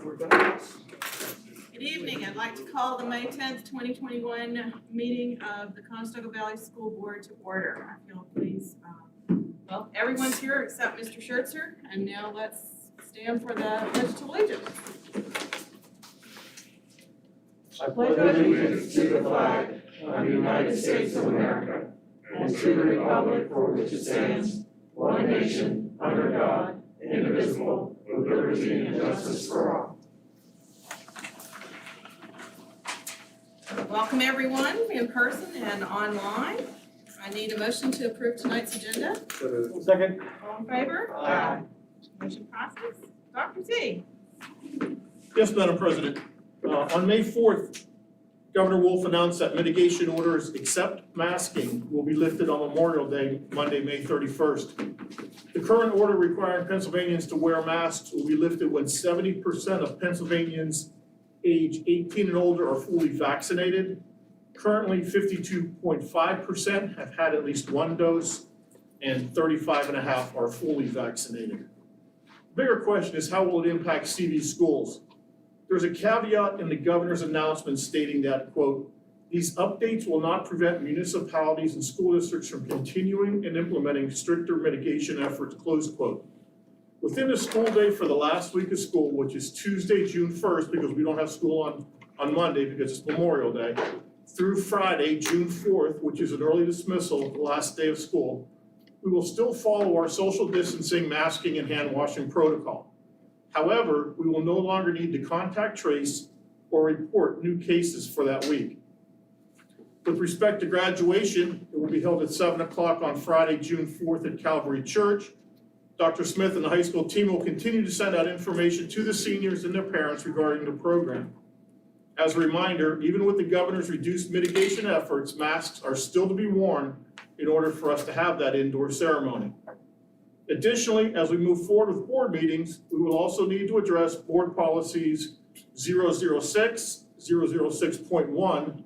we're gonna. Good evening. I'd like to call the May 10th, 2021 meeting of the Conestoga Valley School Board to order. If you'll please, well, everyone's here except Mr. Schertzer, and now let's stand for the Pledge to Allegiance. I pledge allegiance to the flag of the United States of America and to the republic for which it stands, one nation, under God, indivisible, with liberty and justice for all. Welcome everyone in person and online. I need a motion to approve tonight's agenda. Second. All in favor? Aye. Motion passes. Dr. Z. Yes, Madam President. On May 4th, Governor Wolf announced that mitigation orders except masking will be lifted on Memorial Day, Monday, May 31st. The current order requiring Pennsylvanians to wear masks will be lifted when 70% of Pennsylvanians age 18 and older are fully vaccinated. Currently, 52.5% have had at least one dose, and 35.5% are fully vaccinated. The bigger question is, how will it impact CV schools? There's a caveat in the governor's announcement stating that, quote, "These updates will not prevent municipalities and school districts from continuing and implementing stricter mitigation efforts," close quote. Within the school day for the last week of school, which is Tuesday, June 1st, because we don't have school on Monday because it's Memorial Day, through Friday, June 4th, which is an early dismissal, the last day of school, we will still follow our social distancing, masking, and hand washing protocol. However, we will no longer need to contact trace or report new cases for that week. With respect to graduation, it will be held at 7 o'clock on Friday, June 4th at Calvary Church. Dr. Smith and the high school team will continue to send out information to the seniors and their parents regarding the program. As a reminder, even with the governor's reduced mitigation efforts, masks are still to be worn in order for us to have that indoor ceremony. Additionally, as we move forward with board meetings, we will also need to address board policies 006, 006.1,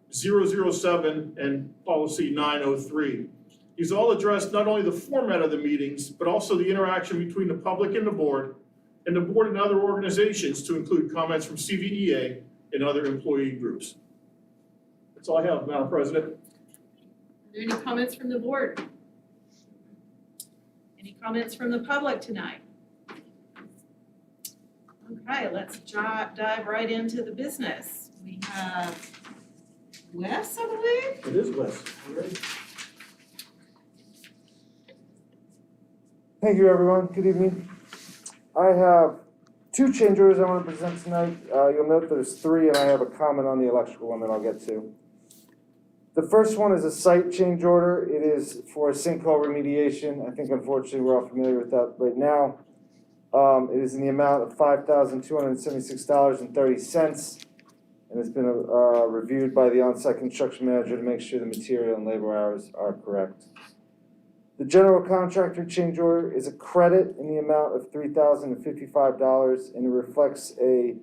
007, and policy 903. These all address not only the format of the meetings, but also the interaction between the public and the board and other organizations, to include comments from CVEA and other employee groups. That's all I have, Madam President. Are there any comments from the board? Any comments from the public tonight? Okay, let's dive right into the business. We have Wes, I believe. It is Wes. You ready? Thank you, everyone. Good evening. I have two change orders I want to present tonight. You'll note there's three, and I have a comment on the electrical one that I'll get to. The first one is a site change order. It is for a sinkhole remediation. I think unfortunately we're all familiar with that right now. It is in the amount of $5,276.30, and it's been reviewed by the on-site construction manager to make sure the material and labor hours are correct. The general contractor change order is a credit in the amount of $3,055, and it reflects a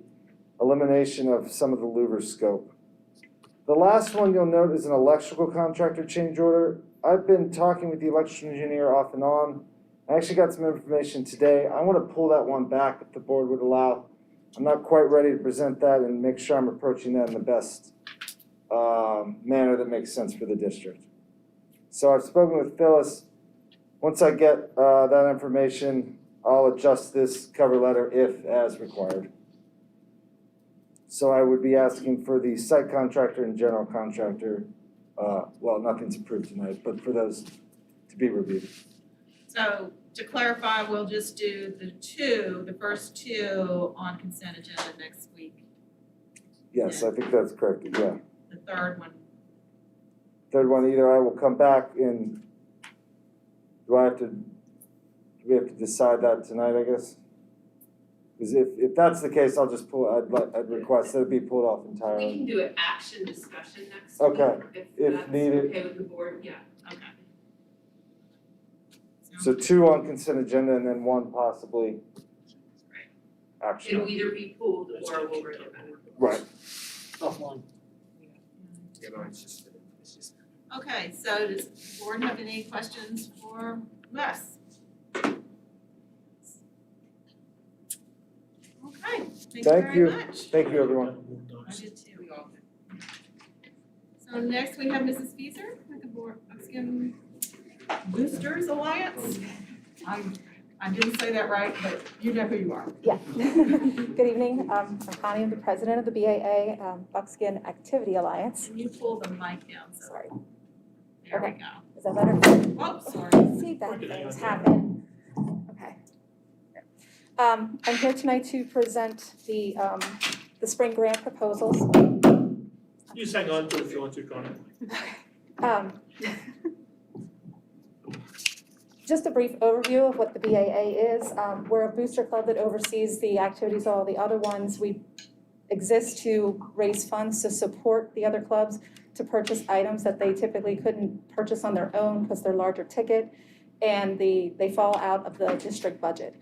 elimination of some of the louver scope. The last one you'll note is an electrical contractor change order. I've been talking with the electrical engineer off and on. I actually got some information today. I want to pull that one back if the board would allow. I'm not quite ready to present that and make sure I'm approaching that in the best manner that makes sense for the district. So I've spoken with Phyllis. Once I get that information, I'll adjust this cover letter if as required. So I would be asking for the site contractor and general contractor, well, nothing's approved tonight, but for those to be reviewed. So to clarify, we'll just do the first two on consent agenda next week. Yes, I think that's correct, yeah. The third one. Third one, either I will come back and, do we have to decide that tonight, I guess? Because if that's the case, I'll just pull, I'd request that it be pulled off We entirely. can do an action discussion next week. Okay, if that's needed. okay with the board, yeah. Okay. So two on consent agenda and then one possibly action. It'll either be pulled or we'll bring it back. Right. Offline. Okay, so does the board have any questions for Wes? Okay, Thank Thank you you. very much. Thank you, everyone. I did too. We all did. So next we have Mrs. Feaser with the Buckskin Boosters Alliance. I didn't say that right, but you know who you are. Yeah. Good evening. I'm Connie. I'm the president of the BAA Buckskin Activity Alliance. Can you pull the mic down? So Sorry. there we Okay. go. Is that better? Oh, sorry. See, bad things happen. Okay. I'm here tonight to present the spring grant proposals. You just hang on to it if you want to, Connie. Um, Just a brief overview of what the BAA is. We're a booster club that oversees the activities of all the other ones. We exist to raise funds to support the other clubs to purchase items that they typically couldn't purchase on their own because they're larger ticket and they fall out of the district budget.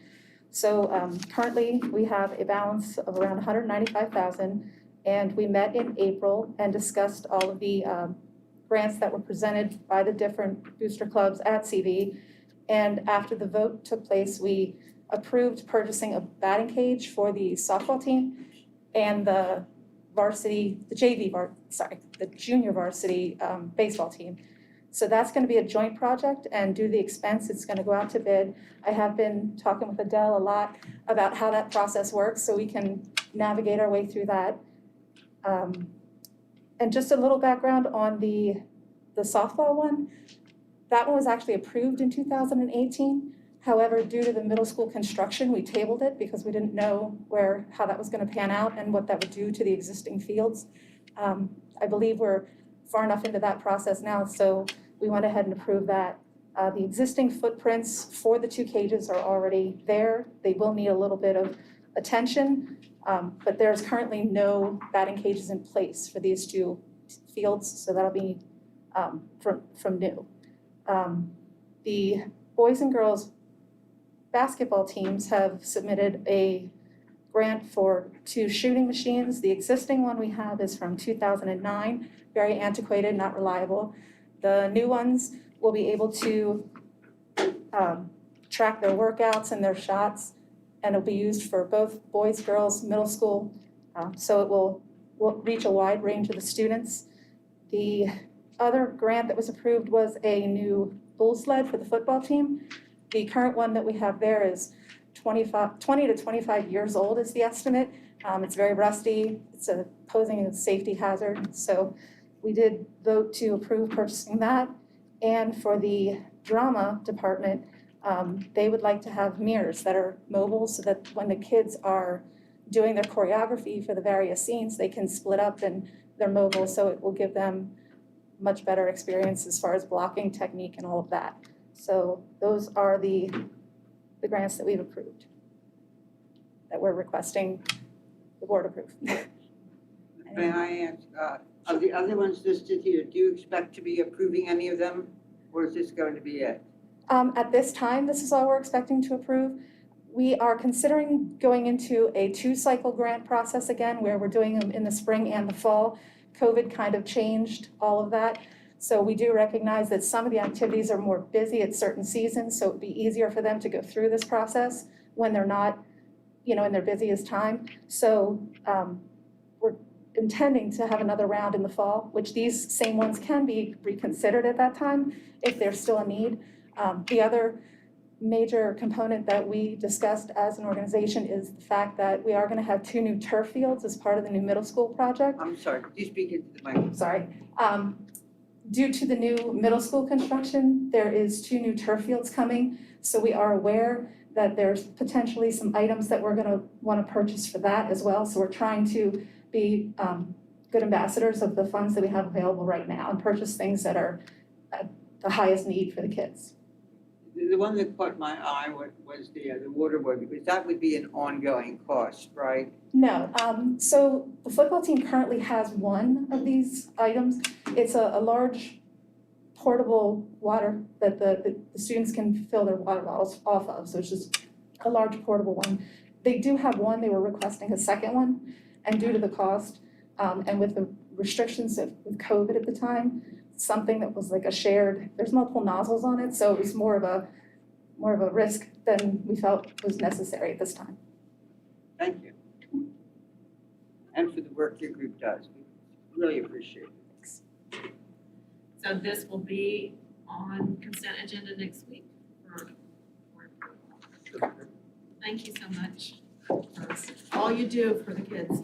So currently we have a balance of around $195,000, and we met in April and discussed all of the grants that were presented by the different booster clubs at CV. And after the vote took place, we approved purchasing a batting cage for the softball team and the junior varsity baseball team. So that's gonna be a joint project, and due to the expense, it's gonna go out to bid. I have been talking with Adele a lot about how that process works, so we can navigate our way through that. And just a little background on the softball one. That one was actually approved in 2018. However, due to the middle school construction, we tabled it because we didn't know how that was gonna pan out and what that would do to the existing fields. I believe we're far enough into that process now, so we went ahead and approved that. The existing footprints for the two cages are already there. They will need a little bit of attention, but there's currently no batting cages in place for these two fields, so that'll be from new. The boys and girls basketball teams have submitted a grant for 2 shooting machines. The existing one we have is from 2009, very antiquated, not reliable. The new ones will be able to track their workouts and their shots, and it'll be used for both boys, girls, middle school, so it will reach a wide range of the students. The other grant that was approved was a new bull sled for the football team. The current one that we have there is 20 to 25 years old is the estimate. It's very rusty. It's posing a safety hazard. So we did vote to approve purchasing that. And for the drama department, they would like to have mirrors that are mobile so that when the kids are doing their choreography for the various scenes, they can split up and they're mobile, so it will give them much better experience as far as blocking technique and all of that. So those are the grants that we've approved, that we're requesting the board approve. May I ask, of the other ones listed here, do you expect to be approving any of them, or is this going to be it? At this time, this is all we're expecting to approve. We are considering going into a 2-cycle grant process again, where we're doing them in the spring and the fall. COVID kind of changed all of that. So we do recognize that some of the activities are more busy at certain seasons, so it'd be easier for them to go through this process when they're not, in their busiest time. So we're intending to have another round in the fall, which these same ones can be reconsidered at that time if there's still a need. The other major component that we discussed as an organization is the fact that we are going to have 2 new turf fields as part of the new middle school project. I'm sorry, could you speak into the mic? Sorry. Due to the new middle school construction, there is 2 new turf fields coming. So we are aware that there's potentially some items that we're going to want to purchase for that as well. So we're trying to be good ambassadors of the funds that we have available right now and purchase things that are at the highest need for the kids. The one that caught my eye was the water boy, because that would be an ongoing cost, right? No, so the football team currently has 1 of these items. It's a large portable water that the students can fill their water bottles off of, so it's just a large portable one. They do have 1, they were requesting a second one, and due to the cost, and with the restrictions with COVID at the time, something that was like a shared, there's multiple nozzles on it, so it was more of a risk than we felt was necessary at this time. Thank you. work your group does. We really appreciate it. So this will be on consent agenda next week for approval. Thank you so much for all you do for the kids.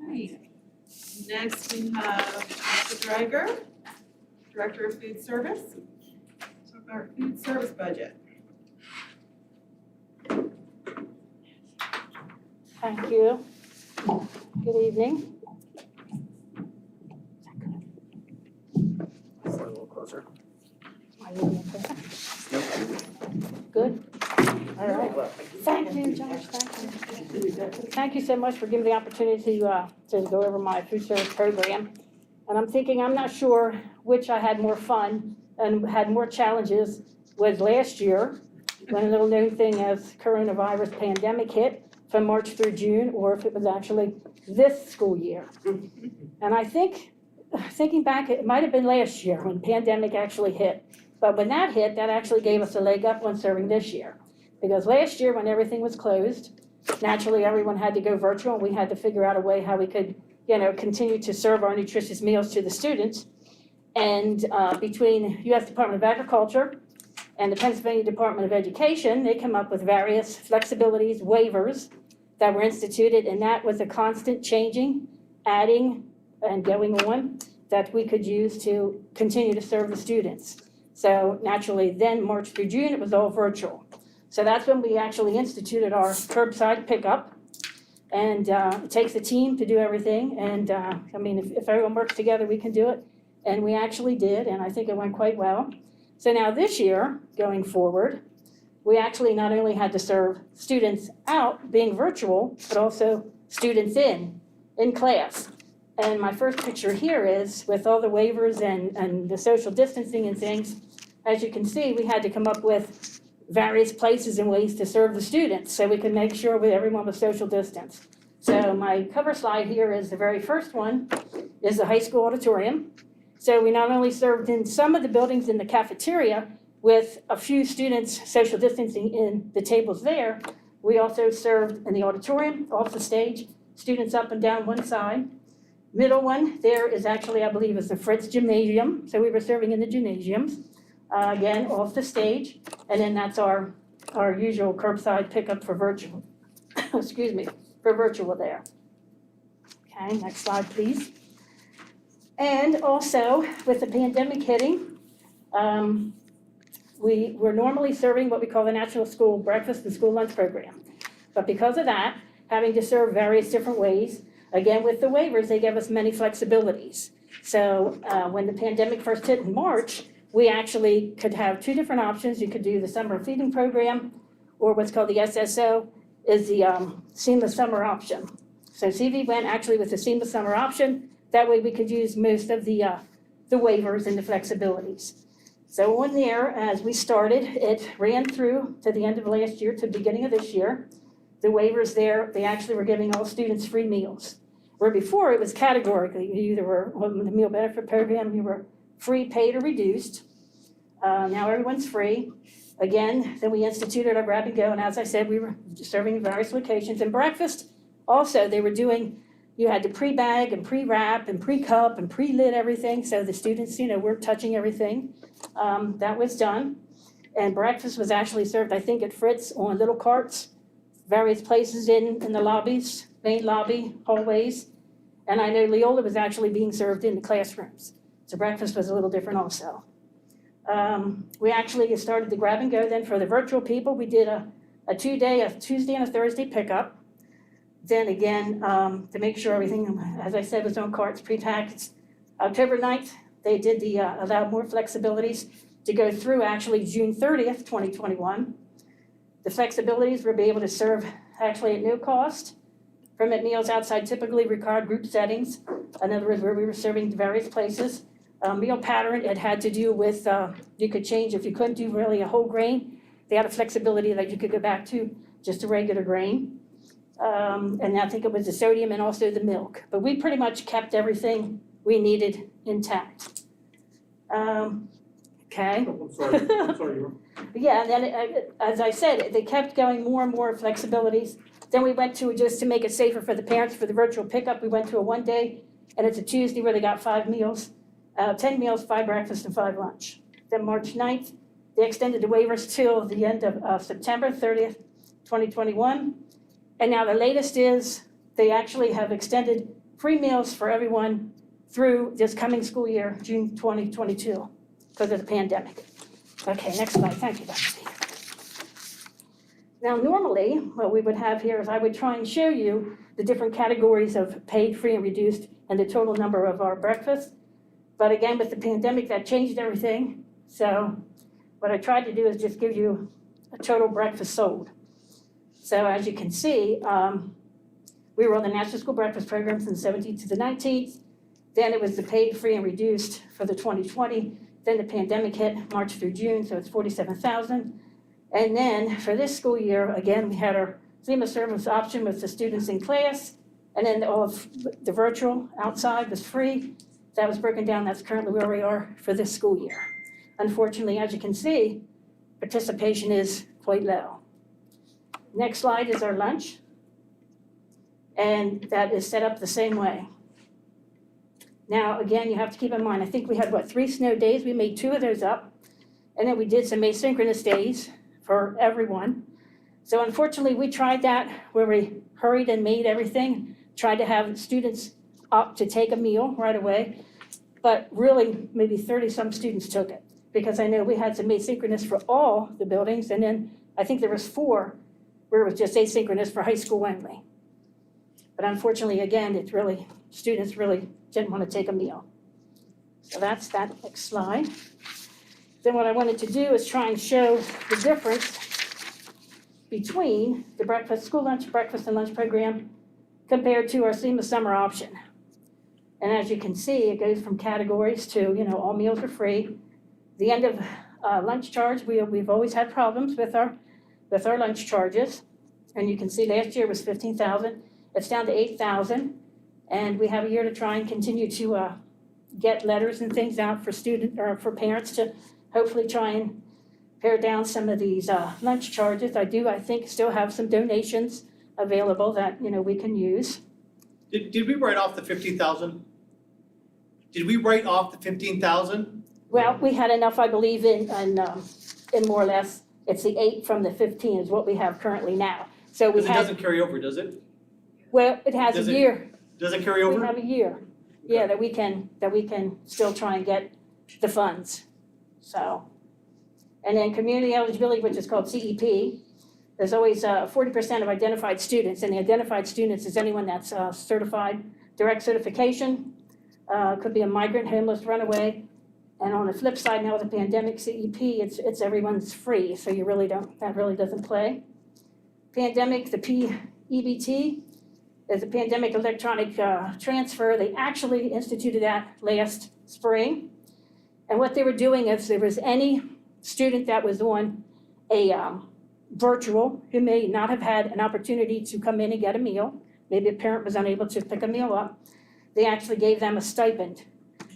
Okay. Next we have Mr. Drager, Director of Food Service. Talk about our food service budget. Thank you. Good evening. A little closer. Am I moving it there? Good? All right. Thank you, Josh, thank you. Thank you so much for giving me the opportunity to go over my food service program. And I'm thinking, I'm not sure which I had more fun and had more challenges was last year, when a little known thing as coronavirus pandemic hit from March through June, or if it was actually this school year. And I think, thinking back, it might have been last year when the pandemic actually hit. But when that hit, that actually gave us a leg up on serving this year. Because last year, when everything was closed, naturally everyone had to go virtual, and we had to figure out a way how we could, continue to serve our nutritious meals to the students. And between U.S. Department of Agriculture and the Pennsylvania Department of Education, they come up with various flexibilities, waivers that were instituted, and that was a constant changing, adding, and going on that we could use to continue to serve the students. So naturally, then March through June, it was all virtual. So that's when we actually instituted our curbside pickup. And it takes a team to do everything. And if everyone works together, we can do it. And we actually did, and I think it went quite well. So now this year, going forward, we actually not only had to serve students out being virtual, but also students in class. And my first picture here is with all the waivers and the social distancing and things, as you can see, we had to come up with various places and ways to serve the students so we could make sure everyone was social distance. So my cover slide here is the very first one, is the high school auditorium. So we not only served in some of the buildings in the cafeteria with a few students social distancing in the tables there, we also served in the auditorium, off the stage, students up and down one side. Middle one there is actually, I believe, is the Fritz Gymnasium. So we were serving in the gymnasiums, again, off the stage. And then that's our usual curbside pickup for virtual, excuse me, for virtual there. Okay, next slide, please. And also, with the pandemic hitting, we were normally serving what we call the National School Breakfast and School Lunch Program. But because of that, having to serve various different ways, again, with the waivers, they gave us many flexibilities. So when the pandemic first hit in March, we actually could have two different options. You could do the summer feeding program, or what's called the SSO, is the seamless summer option. So CV went actually with the seamless summer option. That way we could use most of the waivers and the flexibilities. So on there, as we started, it ran through to the end of last year to the beginning of this year. The waivers there, they actually were giving all students free meals. Where before it was categorically, you either were on the meal benefit program, you were free, paid, or reduced. Now everyone's free. Again, then we instituted our grab and go, and as I said, we were serving various locations. And breakfast, also, they were doing, you had to pre-bag and pre-wrap and pre-cup and pre-lid everything, so the students, weren't touching everything. That was done. And breakfast was actually served, I think, at Fritz on little carts, various places in the lobbies, main lobby, hallways. And I know Leola was actually being served in the classrooms. So breakfast was a little different also. We actually started the grab and go then for the virtual people. We did a Tuesday and a Thursday pickup. Then again, to make sure everything, as I said, was on carts, pre-packed. October 9th, they did allowed more flexibilities to go through actually June 30th, 2021. The flexibilities were be able to serve actually at no cost, permit meals outside typically required group settings. In other words, where we were serving to various places. Meal pattern, it had to do with, you could change if you couldn't do really a whole grain. They had a flexibility that you could go back to just a regular grain. And I think it was the sodium and also the milk. But we pretty much kept everything we needed intact. Okay. I'm sorry. Yeah, and then, as I said, they kept going more and more flexibilities. Then we went to, just to make it safer for the parents, for the virtual pickup, we went to a 1-day, and it's a Tuesday where they got 5 meals, 10 meals, 5 breakfast, and 5 lunch. Then March 9th, they extended the waivers till the end of September 30th, 2021. And now the latest is they actually have extended free meals for everyone through this coming school year, June 2022, because of the pandemic. Okay, next slide. Thank you, Dr. Speaker. Now, normally, what we would have here is I would try and show you the different categories of paid, free, and reduced, and the total number of our breakfasts. But again, with the pandemic, that changed everything. So what I tried to do is just give you a total breakfast sold. So as you can see, we were on the National School Breakfast Program from the 17th to the 19th. Then it was the paid, free, and reduced for the 2020. Then the pandemic hit March through June, so it's 47,000. And then for this school year, again, we had our SEMA service option with the students in class, and then all of the virtual outside was free. That was broken down. That's currently where we are for this school year. Unfortunately, as you can see, participation is quite low. Next slide is our lunch, and that is set up the same way. Now, again, you have to keep in mind, I think we had, 3 snow days? We made 2 of those up, and then we did some asynchronous days for everyone. So unfortunately, we tried that where we hurried and made everything, tried to have students up to take a meal right away, but really maybe 30-some students took it, because I know we had some asynchronous for all the buildings, and then I think there was 4 where it was just asynchronous for high school only. But unfortunately, again, students really didn't want to take a meal. So that's that. Next slide. Then what I wanted to do is try and show the difference between the school lunch, breakfast, and lunch program compared to our SEMA summer option. And as you can see, it goes from categories to, all meals are free. The end of lunch charge, we've always had problems with our lunch charges. And you can see last year was 15,000. It's down to 8,000. And we have a year to try and continue to get letters and things out for parents to hopefully try and pare down some of these lunch charges. I think, still have some donations available that, we can use. Did we write off the 15,000? Did we write off the 15,000? Well, we had enough, I believe, in more or less, it's the 8 from the 15 is what we have currently now. So we Because it doesn't carry over, does it? well, it has Does a it- year. Does it carry over? We have a year, yeah, that we can still try and get the funds, so. And then community eligibility, which is called CEP, there's always 40% of identified students, and the identified students is anyone that's certified, direct certification, could be a migrant, homeless, runaway. And on the flip side, now with the pandemic, CEP, it's everyone's free, so that really doesn't play. Pandemic, the PEBT, is a pandemic electronic transfer. They actually instituted that last spring. And what they were doing is there was any student that was on a virtual who may not have had an opportunity to come in and get a meal, maybe a parent was unable to pick a meal up, they actually gave them a stipend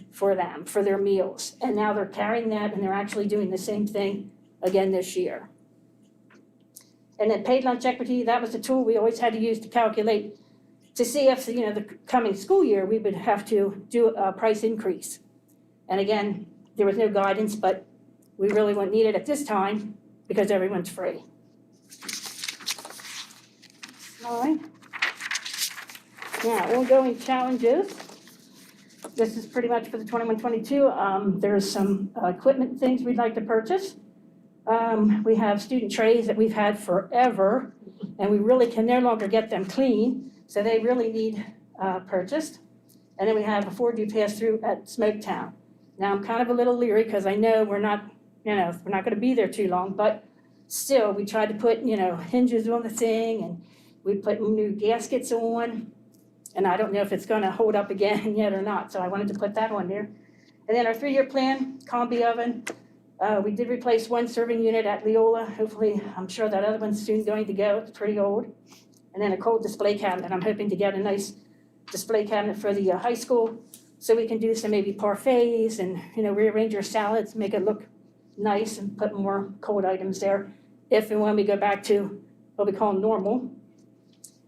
for their meals. And now they're carrying that and they're actually doing the same thing again this year. And then paid lunch equity, that was the tool we always had to use to calculate to see if, the coming school year, we would have to do a price increase. And again, there was no guidance, but we really wouldn't need it at this time because everyone's free. Slide. Now, ongoing challenges. This is pretty much for the 21-22. There's some equipment things we'd like to purchase. We have student trays that we've had forever, and we really can no longer get them clean. So they really need purchased. And then we have a 4D pass-through at Smoketown. Now, I'm kind of a little leery because I know we're not going to be there too long, but still, we tried to put, hinges on the thing, and we put new gaskets on, and I don't know if it's going to hold up again yet or not, so I wanted to put that on there. And then our 3-year plan, combi oven. We did replace 1 serving unit at Leola. Hopefully, I'm sure that other one's soon going to go. It's pretty old. And then a cold display cabinet. I'm hoping to get a nice display cabinet for the high school so we can do some maybe parfaits and, rearrange our salads, make it look nice and put more cold items there if and when we go back to what we call normal.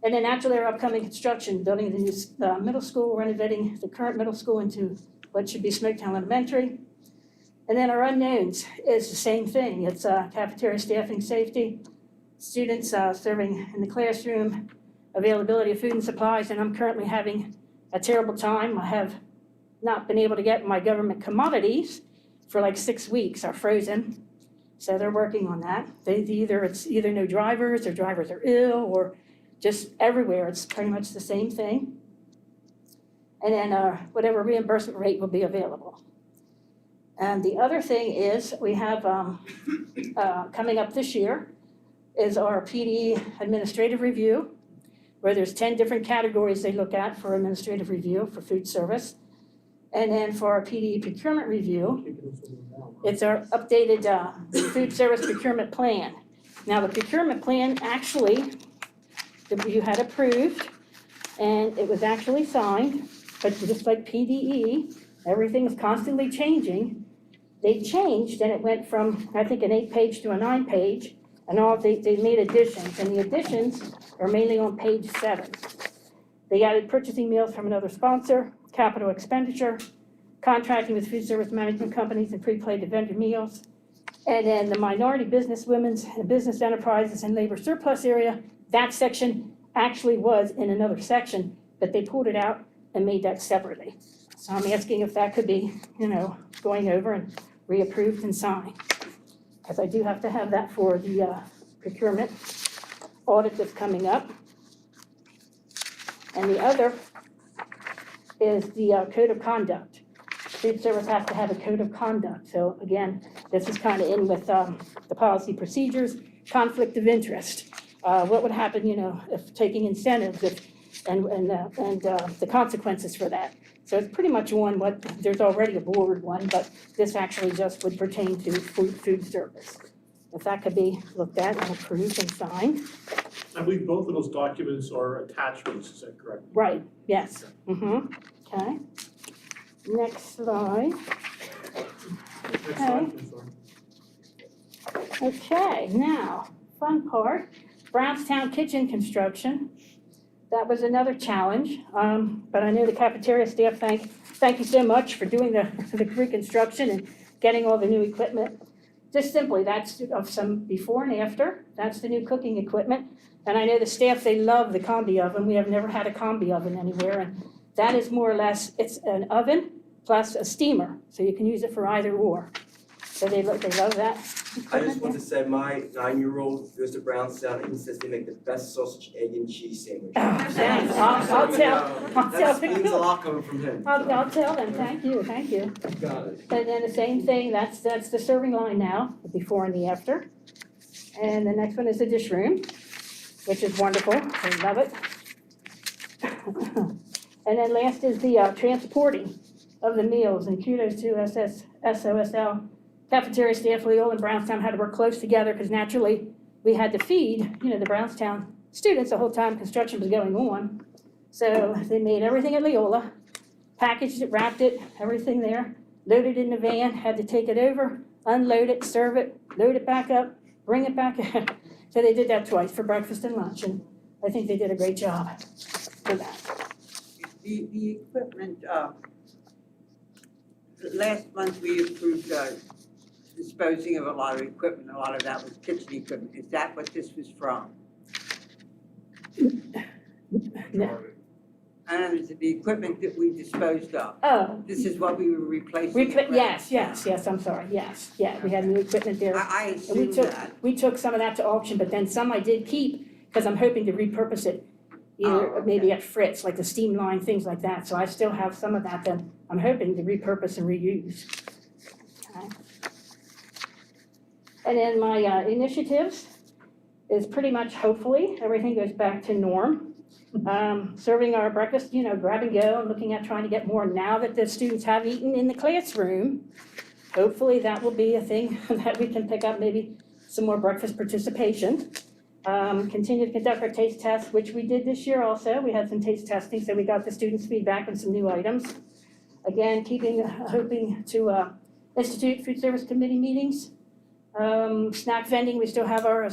And then after their upcoming construction, building the new middle school, renovating the current middle school into what should be Smoketown Elementary. And then our unknowns is the same thing. It's cafeteria staffing safety, students serving in the classroom, availability of food and supplies, and I'm currently having a terrible time. I have not been able to get my government commodities for like 6 weeks, are frozen. So they're working on that. It's either no drivers, or drivers are ill, or just everywhere, it's pretty much the same thing. And then whatever reimbursement rate will be available. And the other thing is, we have, coming up this year, is our PD administrative review, where there's 10 different categories they look at for administrative review for food service. And then for our PD procurement review, it's our updated food service procurement plan. Now, the procurement plan actually, you had approved, and it was actually signed, but just like PDE, everything is constantly changing. They changed, and it went from, I think, an 8-page to a 9-page, and they made additions, and the additions are mainly on page 7. They added purchasing meals from another sponsor, capital expenditure, contracting with food service management companies and pre-paid vendor meals, and then the minority business, women's and business enterprises and labor surplus area. That section actually was in another section, but they pulled it out and made that separately. So I'm asking if that could be, going over and reapproved and signed. Because I do have to have that for the procurement audit that's coming up. And the other is the code of conduct. Food service has to have a code of conduct. So again, this is kind of in with the policy procedures, conflict of interest. What would happen, if taking incentives, and the consequences for that. So it's pretty much there's already a board one, but this actually just would pertain to food service. If that could be looked at and approved and signed. I believe both of those documents are attachments, is that correct? Right, yes. Okay. Next slide. Next slide, I'm sorry. Okay, now, fun part, Brownstown kitchen construction. That was another challenge, but I know the cafeteria staff, thank you so much for doing the reconstruction and getting all the new equipment. Just simply, that's of some before and after. That's the new cooking equipment. And I know the staff, they love the combi oven. We have never had a combi oven anywhere. And that is more or less, it's an oven plus a steamer. So you can use it for either or. So they love that. I just want to say my 9-year-old goes to Brownstown and he says they make the best sausage, egg, and cheese sandwich. Oh, thanks. I'll tell That the means a cook. lot coming from him. I'll tell them, thank you. Got it. And then the same thing, that's the serving line now, the before and the after. And the next one is the dish room, which is wonderful, I love it. And then last is the transporting of the meals, and kudos to SOSL cafeteria staff, Leal and Brownstown had to work close together because naturally we had to feed, the Brownstown students the whole time construction was going on. So they made everything at Leola, packaged it, wrapped it, everything there, loaded it in the van, had to take it over, unload it, serve it, load it back up, bring it back in. So they did that twice for breakfast and lunch, and I think they did a great job for that. The equipment, last month we approved disposing of a lot of equipment. A lot of that was kitchen equipment. Is that what this was from? No. And is it the equipment that we disposed of? Oh, This is what we were replacing? right? yes, I'm sorry, yes, yeah, we had new equipment there. I And assume that. we took some of that to auction, but then some I did keep, because I'm hoping to repurpose it, either okay. maybe at Fritz, like the steam line, things like that, so I still have some of that I'm hoping to repurpose and reuse. Okay. And then my initiatives is pretty much, hopefully, everything goes back to norm. Serving our breakfast, grab and go, and looking at trying to get more now that the students have eaten in the classroom. Hopefully that will be a thing that we can pick up, maybe some more breakfast participation. Continue to conduct our taste tests, which we did this year also. We had some taste testing, so we got the students' feedback on some new items. Again, hoping to institute food service committee meetings. Snack vending, we still have our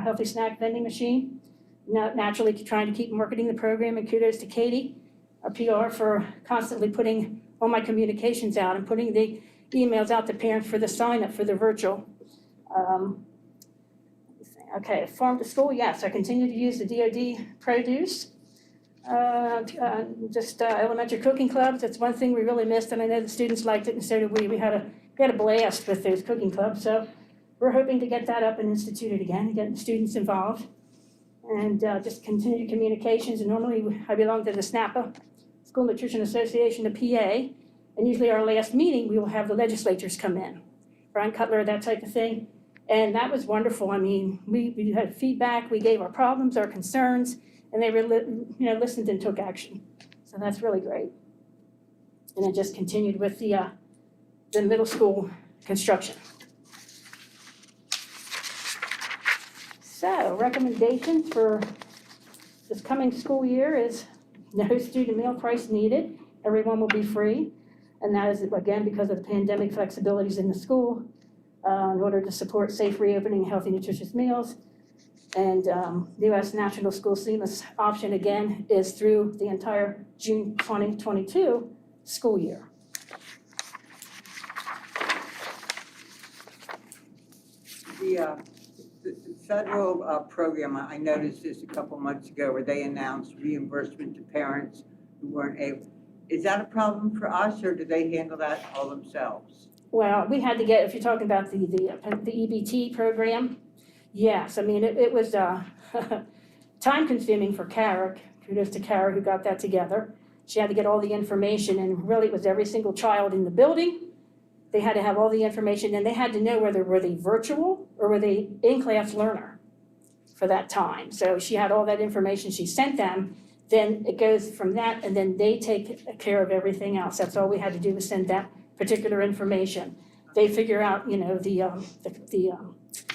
healthy snack vending machine. naturally trying to keep marketing the program, and kudos to Katie, our PR, for constantly putting all my communications out and putting the emails out to parents for the sign up for the virtual. Okay, farm to school, yes, I continue to use the DoD produce. Elementary cooking clubs, that's one thing we really missed, and I know the students liked it, and so did we. We had a blast with those cooking clubs, so we're hoping to get that up and instituted again, get the students involved. And just continue communications, and normally I belong to the SNAPA, School Nutrition Association of PA, and usually our last meeting, we will have the legislators come in, Brian Cutler, that type of thing. And that was wonderful. I mean, we had feedback, we gave our problems, our concerns, and they listened and took action. So that's really great. And it just continued with the middle school construction. So recommendations for this coming school year is no student meal price needed. Everyone will be free. And that is, again, because of the pandemic flexibilities in the school, in order to support safe reopening, healthy, nutritious meals. And U.S. National School Seamless option, again, is through the entire June 2022 school year. The federal program, I noticed this a couple months ago, where they announced reimbursement to parents who weren't able. Is that a problem for us, or do they handle that all themselves? Well, we had to get, if you're talking about the EBT program, yes, I mean, it was time consuming for Kara. Kudos to Kara who got that together. She had to get all the information, and really it was every single child in the building. They had to have all the information, and they had to know whether were they virtual or were they in-class learner for that time. So she had all that information, she sent them, then it goes from that, and then they take care of everything else. That's all we had to do was send that particular information. They figure out, the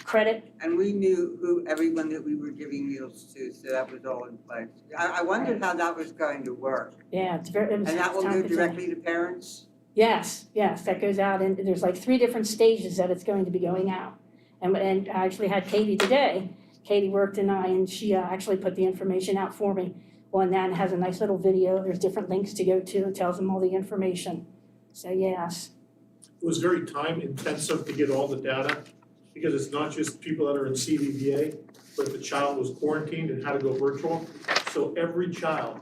credit. And we knew everyone that we were giving meals to, so that was all in place. I wondered how that was going to work. Yeah, it was And that will go time-consuming. directly to parents? Yes, that goes out, and there's like 3 different stages that it's going to be going out. And I actually had Katie today. Katie worked and she actually put the information out for me on that, and has a nice little video. There's different links to go to. It tells them all the information. So yes. It was very time intensive to get all the data, because it's not just people that are in CVBA, but the child was quarantined and had to go virtual. So every child,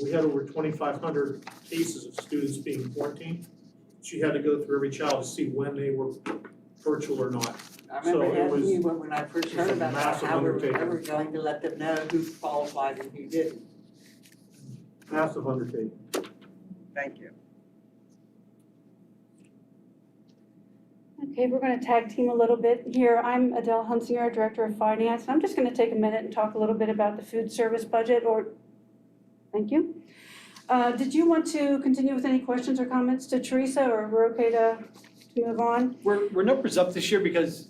we had over 2,500 cases of students being quarantined. She had to go through every child to see when they were virtual or not. I So remember it was- asking you when I first heard it's a about that, massive how we were undertaking. ever going to let them know who qualified and who didn't. Massive undertaking. Thank you. Okay, we're going to tag team a little bit here. I'm Adele Hunsinger, Director of Finance. I'm just going to take a minute and talk a little bit about the food service budget, thank you. Did you want to continue with any questions or comments to Teresa, or we're okay to move on? Were numbers up this year because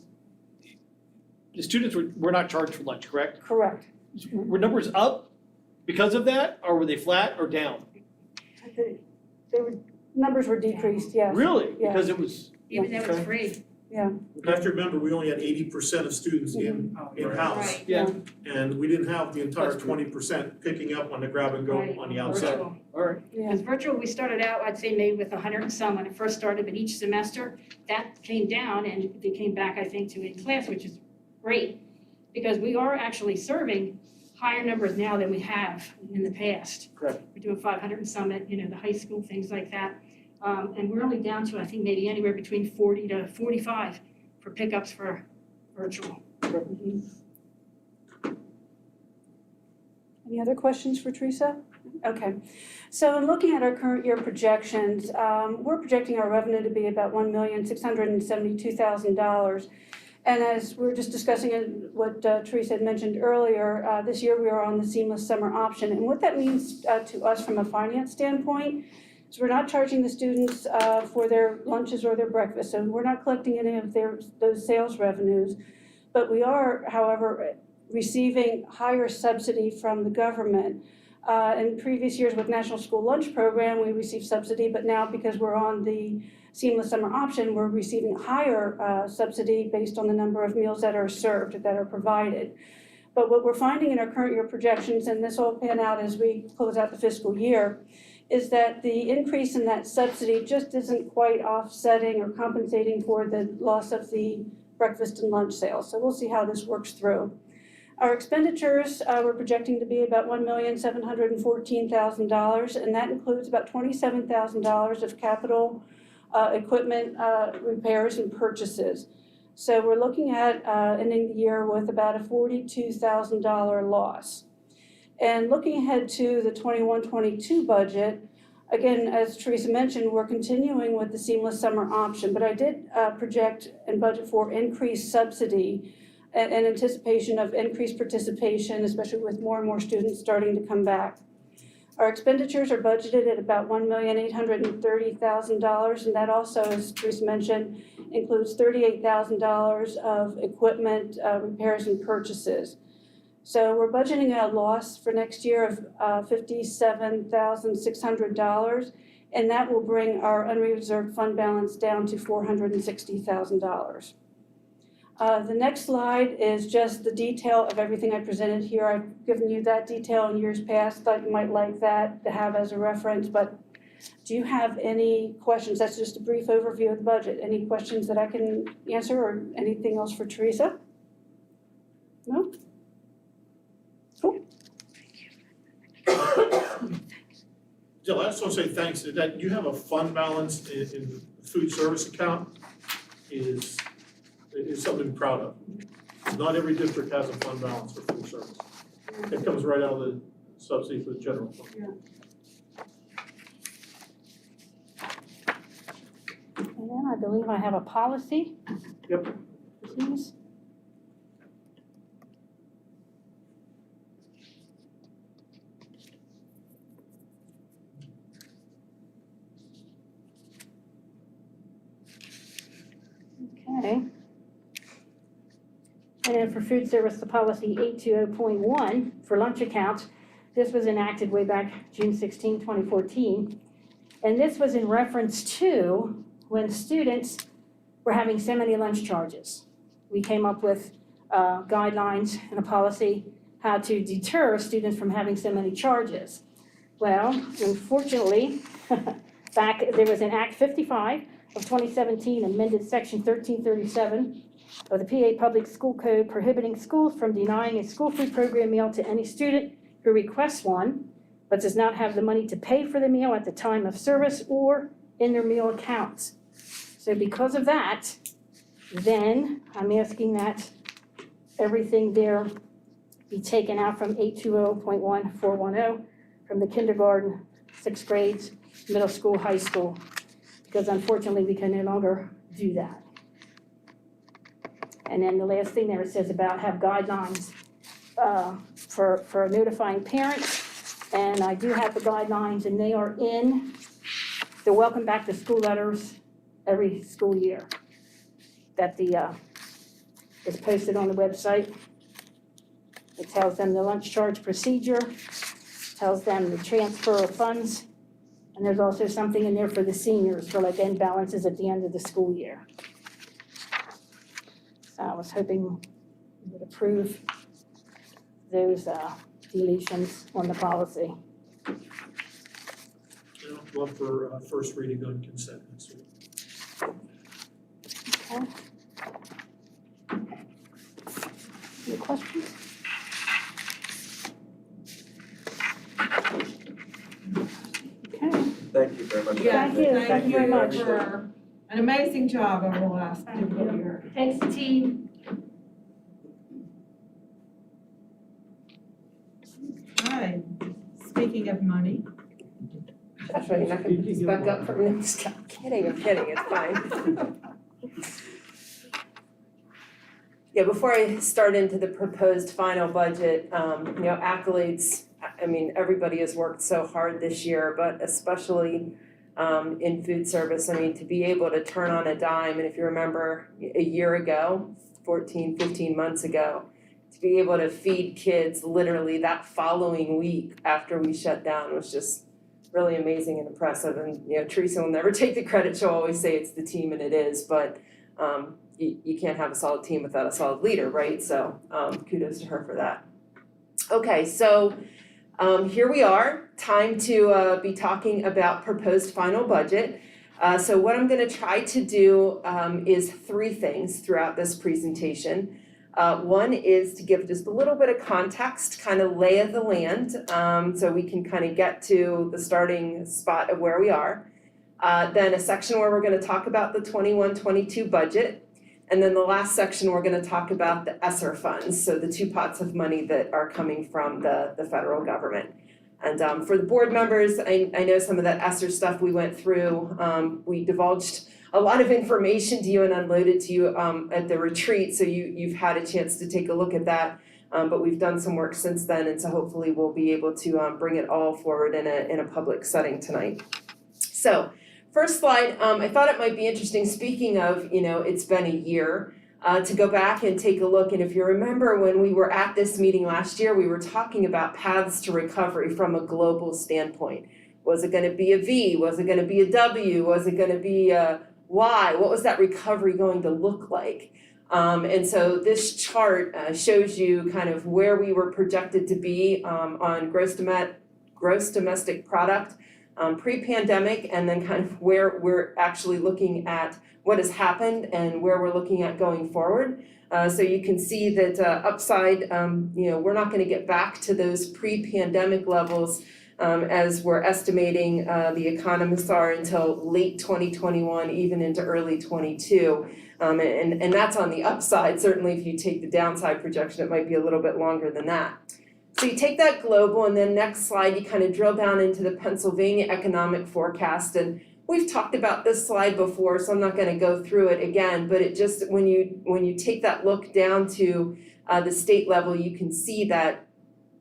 the students were not charged for lunch, correct? Correct. Were numbers up because of that, or were they flat or down? Numbers were decreased, yes. Really? Yeah. Because it was, Even though it's free. You have to remember, we only had 80% of students in-house. Right. yeah, And we didn't have the entire That's true. 20% picking up on the grab and go Right. on the outside. Virtual. all right. Yeah. Because virtual, we started out, I'd say maybe with 100 and some when it first started, but each semester, that came down, and they came back, I think, to in class, which is great. Because we are actually serving higher numbers now than we have in the past. Correct. We're doing 500 and some at, the high school, things like that. And we're only down to, I think, maybe anywhere between 40 to 45 for pickups for virtual. Any other questions for Teresa? Okay. So in looking at our current year projections, we're projecting our revenue to be about $1,672,000. And as we were just discussing what Teresa had mentioned earlier, this year we are on the seamless summer option. And what that means to us from a finance standpoint is we're not charging the students for their lunches or their breakfast. So we're not collecting any of those sales revenues. But we are, however, receiving higher subsidy from the government. In previous years with National School Lunch Program, we received subsidy, but now because we're on the seamless summer option, we're receiving higher subsidy based on the number of meals that are served, that are provided. But what we're finding in our current year projections, and this will pan out as we close out the fiscal year, is that the increase in that subsidy just isn't quite offsetting or compensating for the loss of the breakfast and lunch sales. So we'll see how this works through. Our expenditures, we're projecting to be about $1,714,000, and that includes about $27,000 of capital equipment repairs and purchases. So we're looking at ending the year with about a $42,000 loss. And looking ahead to the 21-22 budget, again, as Teresa mentioned, we're continuing with the seamless summer option, but I did project and budget for increased subsidy in anticipation of increased participation, especially with more and more students starting to come back. Our expenditures are budgeted at about $1,830,000, and that also, as Teresa mentioned, includes $38,000 of equipment repairs and purchases. So we're budgeting a loss for next year of $57,600, and that will bring our unreserved fund balance down to $460,000. The next slide is just the detail of everything I presented here. I've given you that detail in years past. Thought you might like that to have as a reference, but do you have any questions? That's just a brief overview of the budget. Any questions that I can answer or anything else for Teresa? No? Cool. Jill, I just want to say thanks, that you have a fund balance in the food service account is something to be proud of. Not every district has a fund balance for food service. It comes right out of the subsidy for the general fund. Yeah. And I believe I have a policy. Yep. Please. Okay. And then for food service, the policy 820.1 for lunch accounts, this was enacted way back June 16, 2014. And this was in reference to when students were having so many lunch charges. We came up with guidelines and a policy how to deter students from having so many charges. Well, unfortunately, there was an Act 55 of 2017 amended Section 1337 of the PA Public School Code prohibiting schools from denying a school food program meal to any student who requests one, but does not have the money to pay for the meal at the time of service or in their meal accounts. So because of that, then I'm asking that everything there be taken out from 820.1410 from the kindergarten, 6th grades, middle school, high school, because unfortunately we can no longer do that. And then the last thing there, it says about have guidelines for notifying parents. And I do have the guidelines, and they are in the welcome back to school letters every school year that is posted on the website. It tells them the lunch charge procedure, tells them the transfer of funds, and there's also something in there for the seniors for like end balances at the end of the school year. So I was hoping you would approve those deletions on the policy. Love for first reading on consent next week. Okay. Any questions? Okay. Thank you very much. Yes, Thank you. Thank you very much. for an amazing job over the last year. Thanks, team. Hi, speaking of money. Josh, you're not gonna spunk up for me. I'm kidding, it's fine. Yeah, before I start into the proposed final budget, accolades, I mean, everybody has worked so hard this year, but especially in food service. I mean, to be able to turn on a dime, and if you remember a year ago, 14, 15 months ago, to be able to feed kids literally that following week after we shut down was just really amazing and impressive. And, Teresa will never take the credit. She'll always say it's the team, and it is, but you can't have a solid team without a solid leader, right? So kudos to her for that. Okay, so here we are, time to be talking about proposed final budget. So what I'm gonna try to do is three things throughout this presentation. One is to give just a little bit of context, kind of lay of the land, so we can kind of get to the starting spot of where we are. Then a section where we're gonna talk about the 21-22 budget. And then the last section, we're gonna talk about the Esser Funds, so the two pots of money that are coming from the federal government. And for the board members, I know some of that Esser stuff we went through, we divulged a lot of information to you and unloaded to you at the retreat, so you've had a chance to take a look at that. But we've done some work since then, and so hopefully we'll be able to bring it all forward in a public setting tonight. So, first slide, I thought it might be interesting, speaking of, it's been a year, to go back and take a look. And if you remember when we were at this meeting last year, we were talking about paths to recovery from a global standpoint. Was it gonna be a V? Was it gonna be a W? Was it gonna be a Y? What was that recovery going to look like? And so this chart shows you kind of where we were projected to be on gross domestic product pre-pandemic, and then kind of where we're actually looking at what has happened and where we're looking at going forward. So you can see that upside, we're not gonna get back to those pre-pandemic levels as we're estimating the economists are until late 2021, even into early 22. And that's on the upside. Certainly if you take the downside projection, it might be a little bit longer than that. So you take that global, and then next slide, you kind of drill down into the Pennsylvania economic forecast. And we've talked about this slide before, so I'm not gonna go through it again, but it just, when you take that look down to the state level, you can see that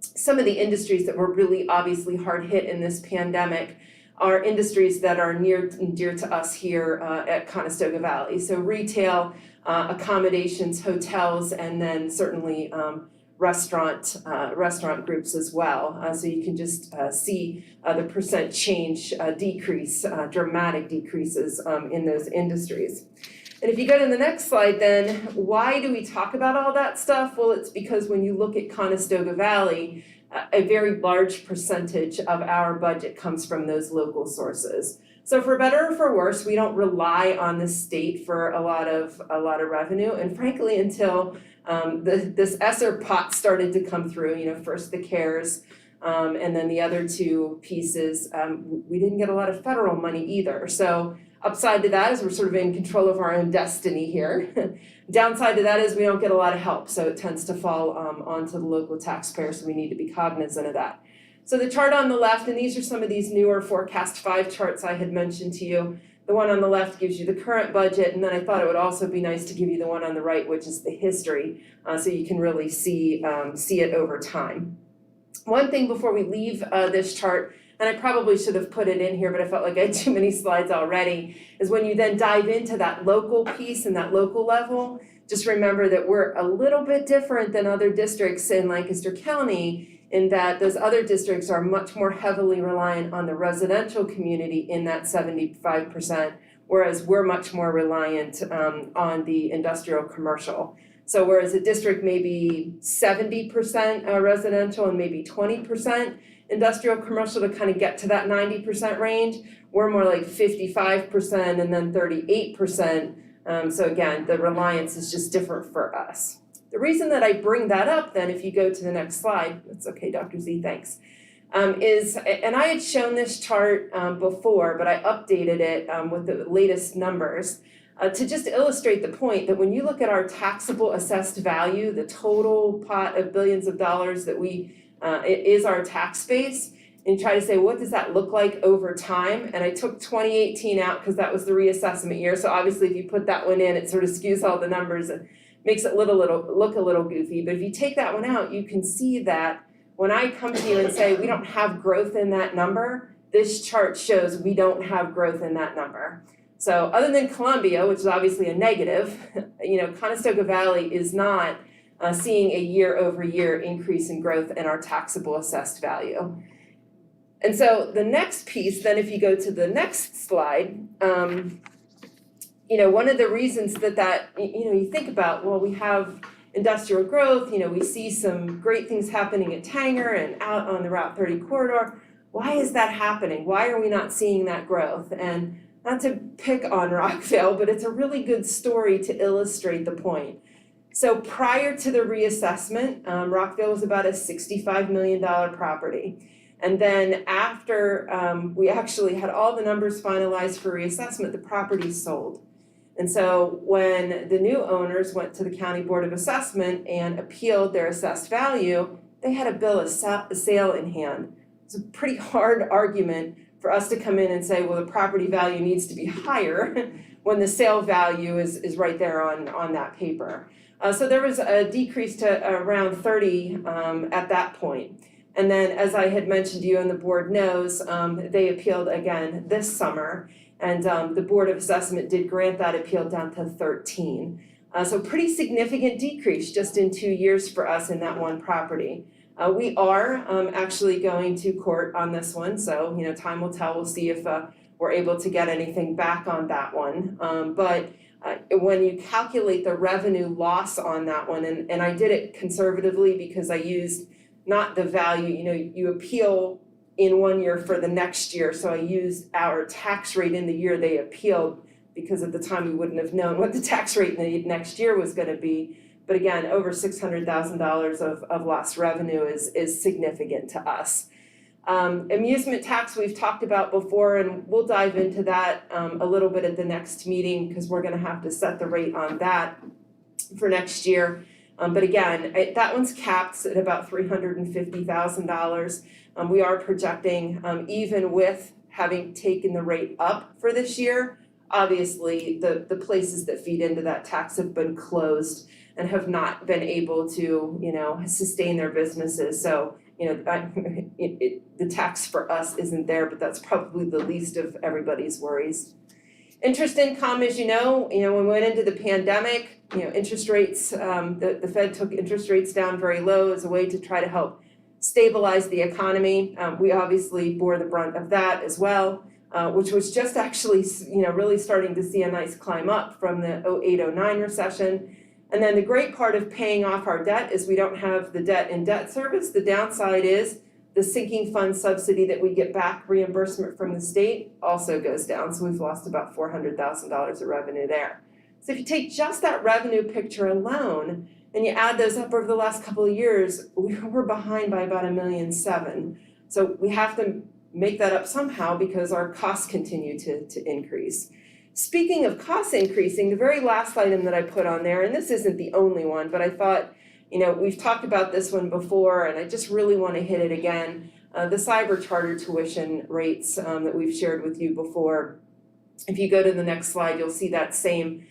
some of the industries that were really obviously hard hit in this pandemic are industries that are near and dear to us here at Conestoga Valley. So retail, accommodations, hotels, and then certainly restaurant groups as well. So you can just see the percent change decrease, dramatic decreases in those industries. And if you go to the next slide, then why do we talk about all that stuff? Well, it's because when you look at Conestoga Valley, a very large percentage of our budget comes from those local sources. So for better or for worse, we don't rely on the state for a lot of revenue. And frankly, until this Esser pot started to come through, first the CARES, and then the other two pieces, we didn't get a lot of federal money either. So upside to that is we're sort of in control of our own destiny here. Downside to that is we don't get a lot of help, so it tends to fall onto the local taxpayer, so we need to be cognizant of that. So the chart on the left, and these are some of these newer forecast 5 charts I had mentioned to you. The one on the left gives you the current budget, and then I thought it would also be nice to give you the one on the right, which is the history, so you can really see it over time. One thing before we leave this chart, and I probably should have put it in here, but I felt like I had too many slides already, is when you then dive into that local piece and that local level, just remember that we're a little bit different than other districts in Lancaster County, in that those other districts are much more heavily reliant on the residential community in that 75%, whereas we're much more reliant on the industrial commercial. So whereas a district may be 70% residential and maybe 20% industrial commercial to kind of get to that 90% range, we're more like 55% and then 38%. So again, the reliance is just different for us. The reason that I bring that up then, if you go to the next slide, that's okay, Dr. Z, thanks, is, and I had shown this chart before, but I updated it with the latest numbers to just illustrate the point that when you look at our taxable assessed value, the total pot of billions of dollars that is our tax base, and you try to say, what does that look like over time? And I took 2018 out because that was the reassessment year. So obviously if you put that one in, it sort of skews all the numbers and makes it look a little goofy. But if you take that one out, you can see that when I come to you and say we don't have growth in that number, this chart shows we don't have growth in that number. So other than Columbia, which is obviously a negative, Conestoga Valley is not seeing a year over year increase in growth in our taxable assessed value. And so the next piece, then if you go to the next slide, one of the reasons that, you think about, well, we have industrial growth, we see some great things happening at Tanger and out on the Route 30 corridor. Why is that happening? Why are we not seeing that growth? And not to pick on Rockville, but it's a really good story to illustrate the point. So prior to the reassessment, Rockville was about a $65 million property. And then after we actually had all the numbers finalized for reassessment, the property sold. And so when the new owners went to the County Board of Assessment and appealed their assessed value, they had a bill of sale in hand. It's a pretty hard argument for us to come in and say, well, the property value needs to be higher when the sale value is right there on that paper. So there was a decrease to around 30 at that point. And then, as I had mentioned to you and the board knows, they appealed again this summer. And the Board of Assessment did grant that appeal down to 13. So pretty significant decrease just in 2 years for us in that one property. We are actually going to court on this one, so time will tell. We'll see if we're able to get anything back on that one. But when you calculate the revenue loss on that one, and I did it conservatively because I used not the value, you appeal in 1 year for the next year, so I used our tax rate in the year they appealed because at the time we wouldn't have known what the tax rate in the next year was going to be. But again, over $600,000 of lost revenue is significant to us. Amusement tax we've talked about before, and we'll dive into that a little bit at the next meeting because we're going to have to set the rate on that for next year. But again, that one's capped at about $350,000. We are projecting, even with having taken the rate up for this year, obviously the places that feed into that tax have been closed and have not been able to, sustain their businesses. So, the tax for us isn't there, but that's probably the least of everybody's worries. Interest income, as when we went into the pandemic, interest rates, the Fed took interest rates down very low as a way to try to help stabilize the economy. We obviously bore the brunt of that as well, which was just actually, really starting to see a nice climb up from the 08-09 recession. And then the great part of paying off our debt is we don't have the debt in debt service. The downside is the sinking fund subsidy that we get back, reimbursement from the state, also goes down. So we've lost about $400,000 of revenue there. So if you take just that revenue picture alone and you add those up over the last couple of years, we're behind by about $1.7 million. So we have to make that up somehow because our costs continue to increase. Speaking of costs increasing, the very last item that I put on there, and this isn't the only one, but I thought, we've talked about this one before, and I just really want to hit it again. The cyber charter tuition rates that we've shared with you before. If you go to the next slide, you'll see that same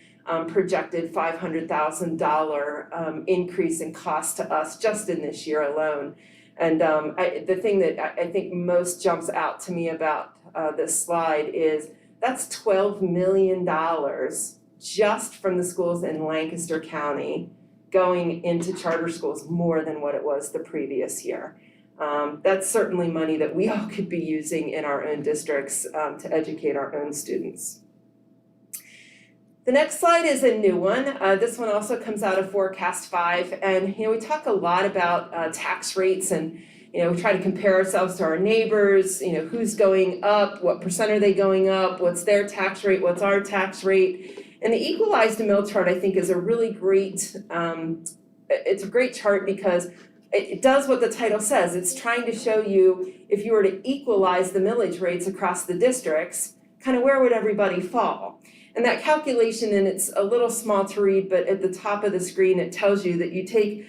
projected $500,000 increase in cost to us just in this year alone. And the thing that I think most jumps out to me about this slide is that's $12 million just from the schools in Lancaster County going into charter schools, more than what it was the previous year. That's certainly money that we all could be using in our own districts to educate our own students. The next slide is a new one. This one also comes out of Forecast 5, and we talk a lot about tax rates, and we try to compare ourselves to our neighbors. Who's going up, what percent are they going up, what's their tax rate, what's our tax rate. And the equalized mill chart, I think, is a really great, it's a great chart because it does what the title says. It's trying to show you if you were to equalize the millage rates across the districts, kind of where would everybody fall? And that calculation, and it's a little small to read, but at the top of the screen it tells you that you take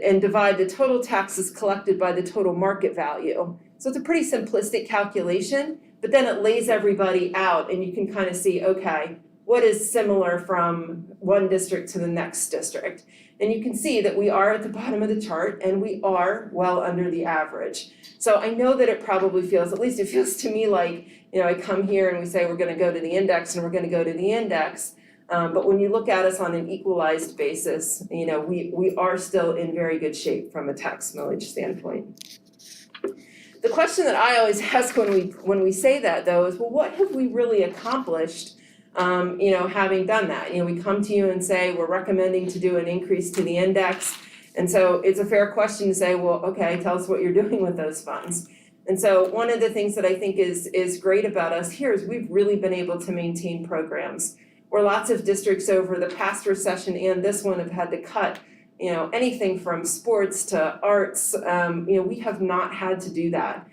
and divide the total taxes collected by the total market value. So it's a pretty simplistic calculation, but then it lays everybody out and you can kind of see, okay, what is similar from one district to the next district? And you can see that we are at the bottom of the chart and we are well under the average. So I know that it probably feels, at least it feels to me like, I come here and we say we're going to go to the index and we're going to go to the index. But when you look at us on an equalized basis, we are still in very good shape from a tax millage standpoint. The question that I always ask when we say that, though, is, well, what have we really accomplished having done that. We come to you and say, we're recommending to do an increase to the index. And so it's a fair question to say, well, okay, tell us what you're doing with those funds. And so one of the things that I think is great about us here is we've really been able to maintain programs where lots of districts over the past recession and this one have had to cut, anything from sports to arts. We have not had to do that.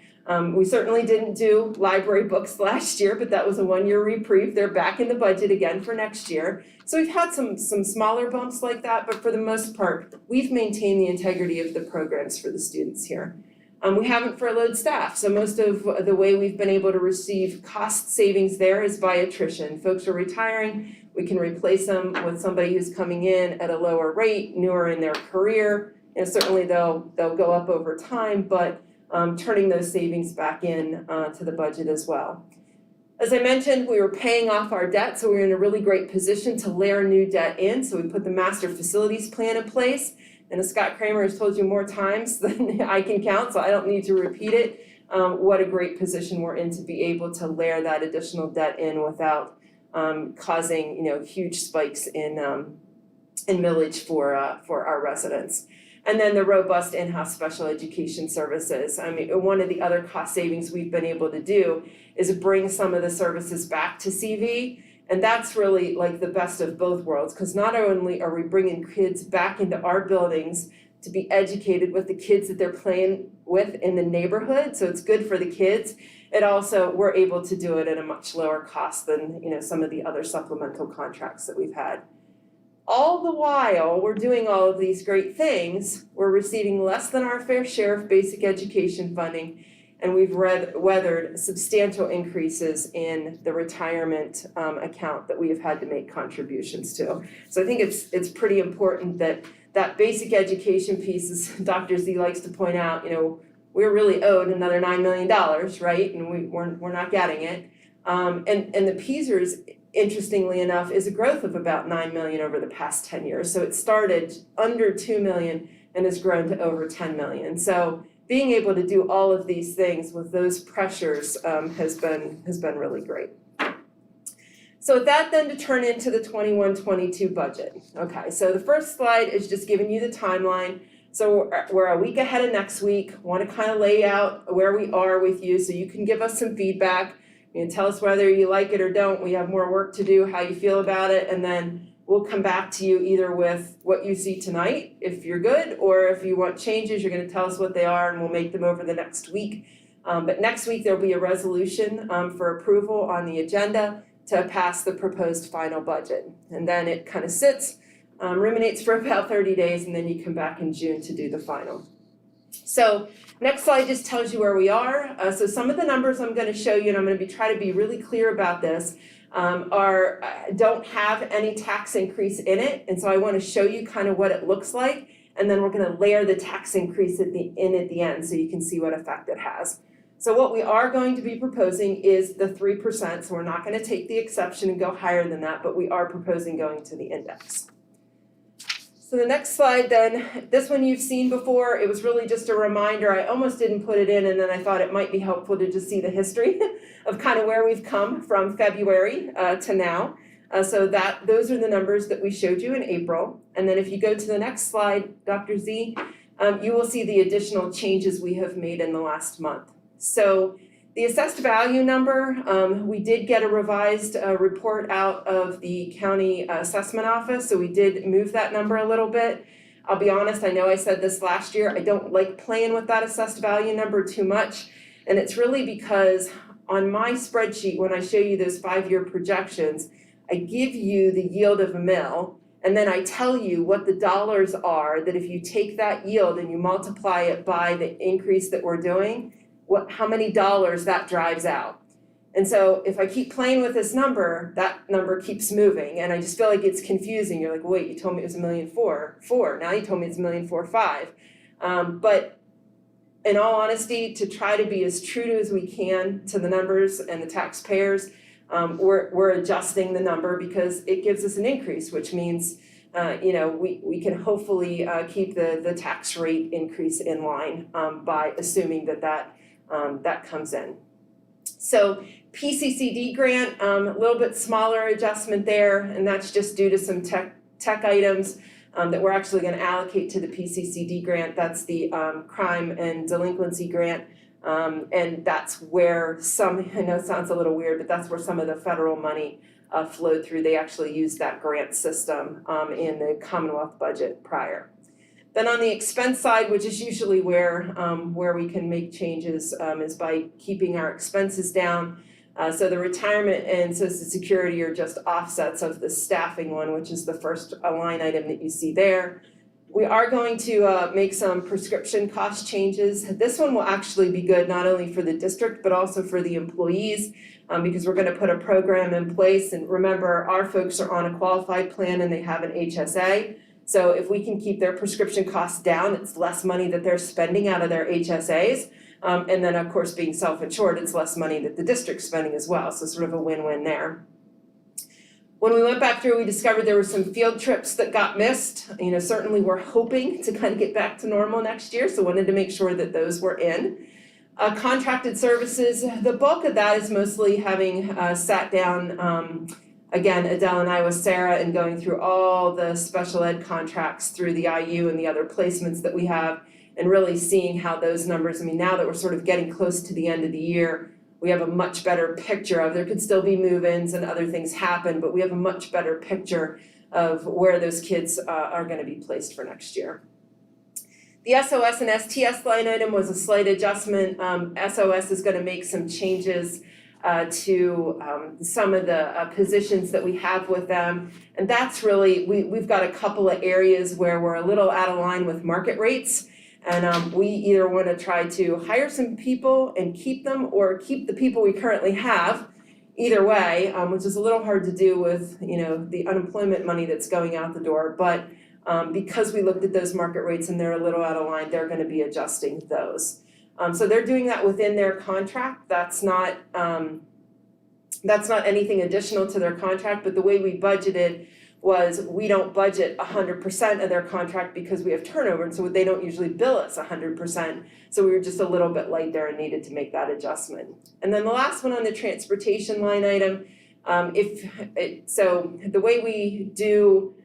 We certainly didn't do library books last year, but that was a one-year reprieve. They're back in the budget again for next year. So we've had some smaller bumps like that, but for the most part, we've maintained the integrity of the programs for the students here. We haven't furloughed staff, so most of the way we've been able to receive cost savings there is by attrition. Folks are retiring, we can replace them with somebody who's coming in at a lower rate, newer in their career. Certainly they'll go up over time, but turning those savings back in to the budget as well. As I mentioned, we were paying off our debt, so we were in a really great position to layer new debt in. So we put the master facilities plan in place. And as Scott Kramer has told you more times than I can count, so I don't need to repeat it, what a great position we're in to be able to layer that additional debt in without causing huge spikes in millage for our residents. And then the robust in-house special education services. One of the other cost savings we've been able to do is bring some of the services back to CV. And that's really like the best of both worlds, because not only are we bringing kids back into our buildings to be educated with the kids that they're playing with in the neighborhood, so it's good for the kids, it also, we're able to do it at a much lower cost than some of the other supplemental contracts that we've had. All the while we're doing all of these great things, we're receiving less than our fair share of basic education funding, and we've weathered substantial increases in the retirement account that we have had to make contributions to. So I think it's pretty important that basic education piece, as Dr. Z likes to point out, we're really owed another $9 million, right? And we're not getting it. And the PSERS, interestingly enough, is a growth of about $9 million over the past 10 years. So it started under $2 million and has grown to over $10 million. So being able to do all of these things with those pressures has been really great. So with that then to turn into the 21-22 budget. Okay, so the first slide is just giving you the timeline. So we're a week ahead of next week. Want to kind of lay out where we are with you so you can give us some feedback. Tell us whether you like it or don't. We have more work to do, how you feel about it, and then we'll come back to you either with what you see tonight, if you're good, or if you want changes, you're going to tell us what they are and we'll make them over the next week. But next week there'll be a resolution for approval on the agenda to pass the proposed final budget. And then it kind of sits, ruminates for about 30 days, and then you come back in June to do the final. So next slide just tells you where we are. So some of the numbers I'm going to show you, and I'm going to try to be really clear about this, don't have any tax increase in it, and so I want to show you kind of what it looks like, and then we're going to layer the tax increase at the end so you can see what effect it has. So what we are going to be proposing is the 3%, so we're not going to take the exception and go higher than that, but we are proposing going to the index. So the next slide then, this one you've seen before, it was really just a reminder. I almost didn't put it in, and then I thought it might be helpful to just see the history of kind of where we've come from February to now. So those are the numbers that we showed you in April. And then if you go to the next slide, Dr. Z, you will see the additional changes we have made in the last month. So the assessed value number, we did get a revised report out of the county assessment office, so we did move that number a little bit. I'll be honest, I know I said this last year, I don't like playing with that assessed value number too much, and it's really because on my spreadsheet, when I show you those 5-year projections, I give you the yield of a mill, and then I tell you what the dollars are, that if you take that yield and you multiply it by the increase that we're doing, how many dollars that drives out. And so if I keep playing with this number, that number keeps moving, and I just feel like it's confusing. You're like, wait, you told me it was $1.4 million, now you told me it's $1.45 million. But in all honesty, to try to be as true to as we can to the numbers and the taxpayers, we're adjusting the number because it gives us an increase, which means we can hopefully keep the tax rate increase in line by assuming that comes in. So PCCD grant, a little bit smaller adjustment there, and that's just due to some tech items that we're actually gonna allocate to the PCCD grant. That's the crime and delinquency grant. And that's where some, I know it sounds a little weird, but that's where some of the federal money flowed through. They actually used that grant system in the Commonwealth budget prior. Then on the expense side, which is usually where we can make changes, is by keeping our expenses down. So the retirement and Social Security are just offsets of the staffing one, which is the first line item that you see there. We are going to make some prescription cost changes. This one will actually be good not only for the district, but also for the employees, because we're gonna put a program in place. And remember, our folks are on a qualified plan and they have an HSA. So if we can keep their prescription costs down, it's less money that they're spending out of their HSAs. And then of course, being self-insured, it's less money that the district's spending as well. So sort of a win-win there. When we went back through, we discovered there were some field trips that got missed. You know, certainly we're hoping to kind of get back to normal next year, so wanted to make sure that those were in. Contracted services, the bulk of that is mostly having sat down, again, Adele and I with Sarah, and going through all the special ed contracts through the IU and the other placements that we have, and really seeing how those numbers, I mean, now that we're sort of getting close to the end of the year, we have a much better picture of, there could still be move-ins and other things happen, but we have a much better picture of where those kids are gonna be placed for next year. The SOS and STS line item was a slight adjustment. SOS is gonna make some changes to some of the positions that we have with them. And that's really, we've got a couple of areas where we're a little out of line with market rates. And we either wanna try to hire some people and keep them, or keep the people we currently have. Either way, which is a little hard to do with, you know, the unemployment money that's going out the door. But because we looked at those market rates and they're a little out of line, they're gonna be adjusting those. So they're doing that within their contract. That's not anything additional to their contract, but the way we budgeted was we don't budget 100% of their contract because we have turnover, and so they don't usually bill us 100%. So we were just a little bit light there and needed to make that adjustment. And then the last one on the transportation line item, so the way we do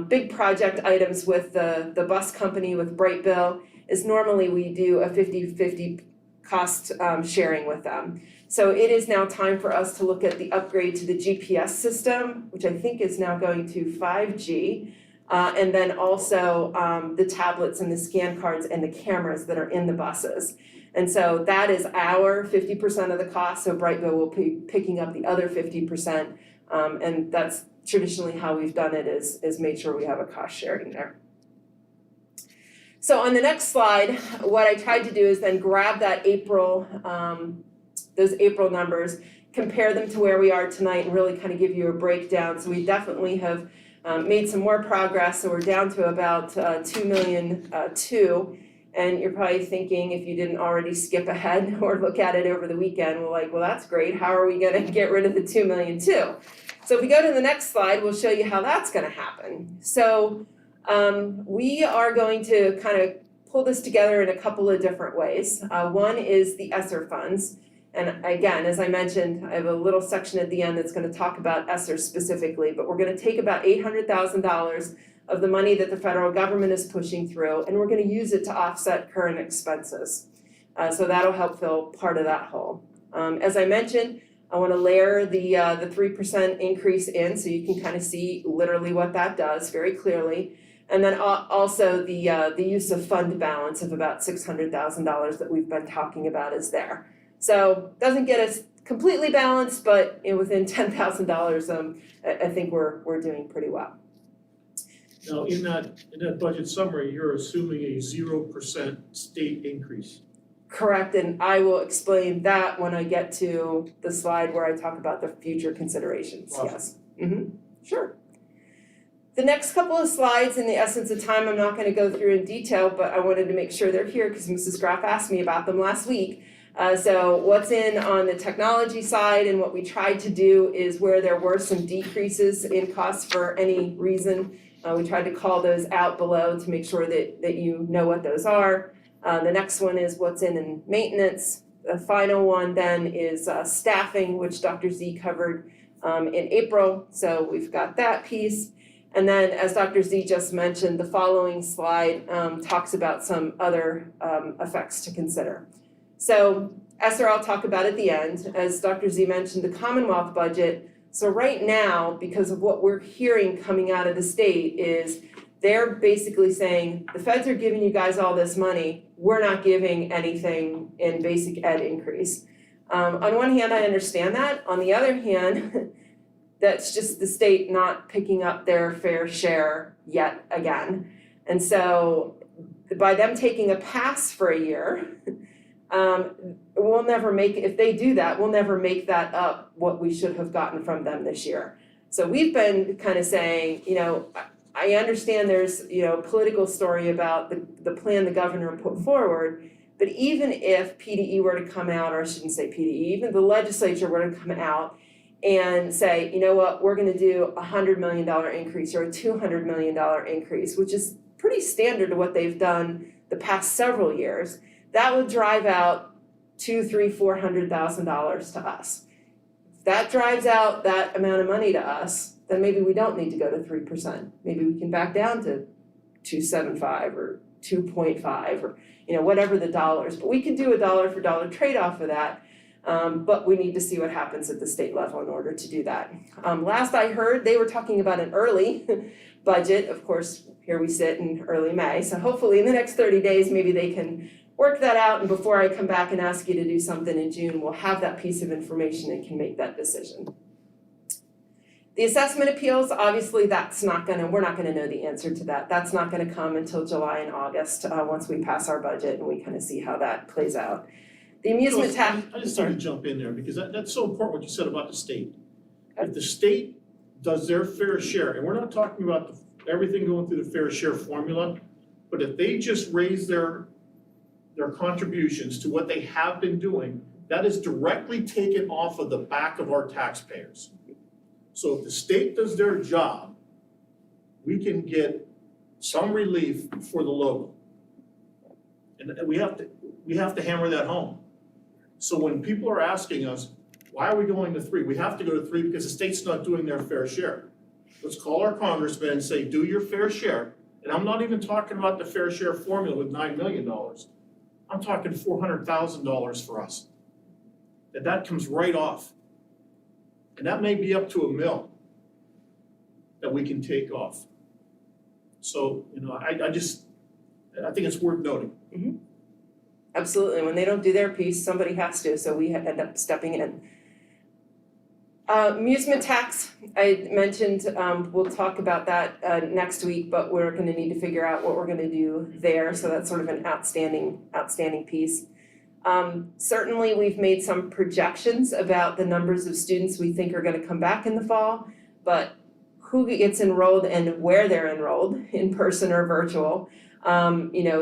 big project items with the bus company with Brightbill is normally we do a 50-50 cost sharing with them. So it is now time for us to look at the upgrade to the GPS system, which I think is now going to 5G. And then also the tablets and the scan cards and the cameras that are in the buses. And so that is our 50% of the cost, so Brightbill will be picking up the other 50%. And that's traditionally how we've done it, is made sure we have a cost sharing there. So on the next slide, what I tried to do is then grab that April, those April numbers, compare them to where we are tonight, and really kind of give you a breakdown. So we definitely have made some more progress, so we're down to about 2.2 million. And you're probably thinking, if you didn't already skip ahead or look at it over the weekend, we're like, well, that's great, how are we gonna get rid of the 2.2 million? So if we go to the next slide, we'll show you how that's gonna happen. So we are going to kind of pull this together in a couple of different ways. One is the Esser Funds. And again, as I mentioned, I have a little section at the end that's gonna talk about Esser specifically, but we're gonna take about $800,000 of the money that the federal government is pushing through, and we're gonna use it to offset current expenses. So that'll help fill part of that hole. As I mentioned, I wanna layer the 3% increase in, so you can kind of see literally what that does very clearly. And then also the use of fund balance of about $600,000 that we've been talking about is there. So doesn't get us completely balanced, but within $10,000, I think we're doing pretty well. Now, in that budget summary, you're assuming a 0% state increase. Correct, and I will explain that when I get to the slide where I talk about the future considerations, yes. Sure. The next couple of slides, in the essence of time, I'm not gonna go through in detail, but I wanted to make sure they're here because Mrs. Graff asked me about them last week. So what's in on the technology side, and what we tried to do is where there were some decreases in costs for any reason, we tried to call those out below to make sure that you know what those are. The next one is what's in maintenance. The final one then is staffing, which Dr. Z covered in April, so we've got that piece. And then, as Dr. Z just mentioned, the following slide talks about some other effects to consider. So Esser I'll talk about at the end. As Dr. Z mentioned, the Commonwealth budget. So right now, because of what we're hearing coming out of the state is they're basically saying, the feds are giving you guys all this money, we're not giving anything in basic ed increase. On one hand, I understand that. On the other hand, that's just the state not picking up their fair share yet again. And so by them taking a pass for a year, we'll never make, if they do that, we'll never make that up what we should have gotten from them this year. So we've been kind of saying, I understand there's, a political story about the plan the governor put forward, but even if PDE were to come out, or I shouldn't say PDE, even the legislature were to come out and say, you know what, we're gonna do a $100 million increase or a $200 million increase, which is pretty standard to what they've done the past several years, that would drive out $400,000 to us. If that drives out that amount of money to us, then maybe we don't need to go to 3%. Maybe we can back down to 2.75 or 2.5 or whatever the dollars. But we could do a dollar for dollar trade-off of that. But we need to see what happens at the state level in order to do that. Last I heard, they were talking about an early budget. Of course, here we sit in early May. So hopefully in the next 30 days, maybe they can work that out. And before I come back and ask you to do something in June, we'll have that piece of information and can make that decision. The assessment appeals, obviously we're not gonna know the answer to that. That's not gonna come until July and August, once we pass our budget and we kind of see how that plays out. The amusement tax. I just need to jump in there because that's so important what you said about the state. If the state does their fair share, and we're not talking about everything going through the fair share formula, but if they just raise their contributions to what they have been doing, that is directly taken off of the back of our taxpayers. So if the state does their job, we can get some relief for the local. And we have to hammer that home. So when people are asking us, why are we going to 3? We have to go to 3 because the state's not doing their fair share. Let's call our congressman and say, do your fair share. And I'm not even talking about the fair share formula with $9 million. I'm talking $400,000 for us. That comes right off. And that may be up to $1 million that we can take off. So, I think it's worth noting. Mm-hmm. Absolutely, when they don't do their piece, somebody has to, so we end up stepping in. Amusement tax, I mentioned, we'll talk about that next week, but we're gonna need to figure out what we're gonna do there, so that's sort of an outstanding piece. Certainly, we've made some projections about the numbers of students we think are gonna come back in the fall, but who gets enrolled and where they're enrolled, in person or virtual,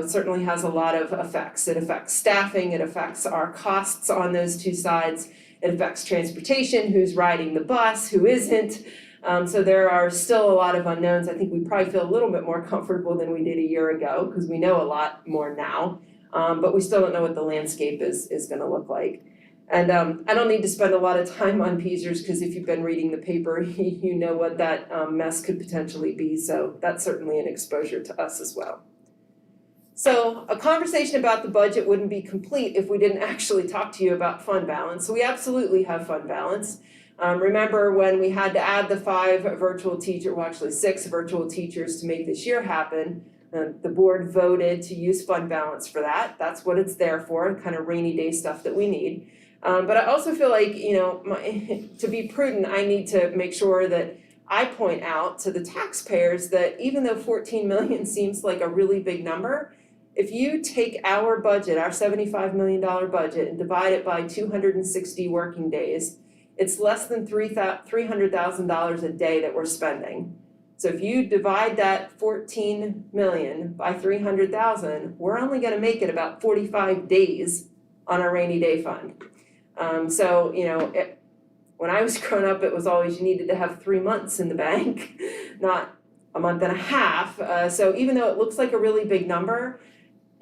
certainly has a lot of effects. It affects staffing, it affects our costs on those two sides, it affects transportation, who's riding the bus, who isn't. So there are still a lot of unknowns. I think we probably feel a little bit more comfortable than we did a year ago, because we know a lot more now. But we still don't know what the landscape is gonna look like. And I don't need to spend a lot of time on PSERS, because if you've been reading the paper, you know what that mess could potentially be. So that's certainly an exposure to us as well. So a conversation about the budget wouldn't be complete if we didn't actually talk to you about fund balance. So we absolutely have fund balance. Remember when we had to add the 6 virtual teachers to make this year happen, the board voted to use fund balance for that. That's what it's there for, kind of rainy day stuff that we need. But I also feel like, to be prudent, I need to make sure that I point out to the taxpayers that even though 14 million seems like a really big number, if you take our budget, our $75 million budget, and divide it by 260 working days, it's less than $300,000 a day that we're spending. So if you divide that 14 million by 300,000, we're only gonna make it about 45 days on our rainy day fund. When I was growing up, it was always you needed to have 3 months in the bank, not a month and a half. So even though it looks like a really big number,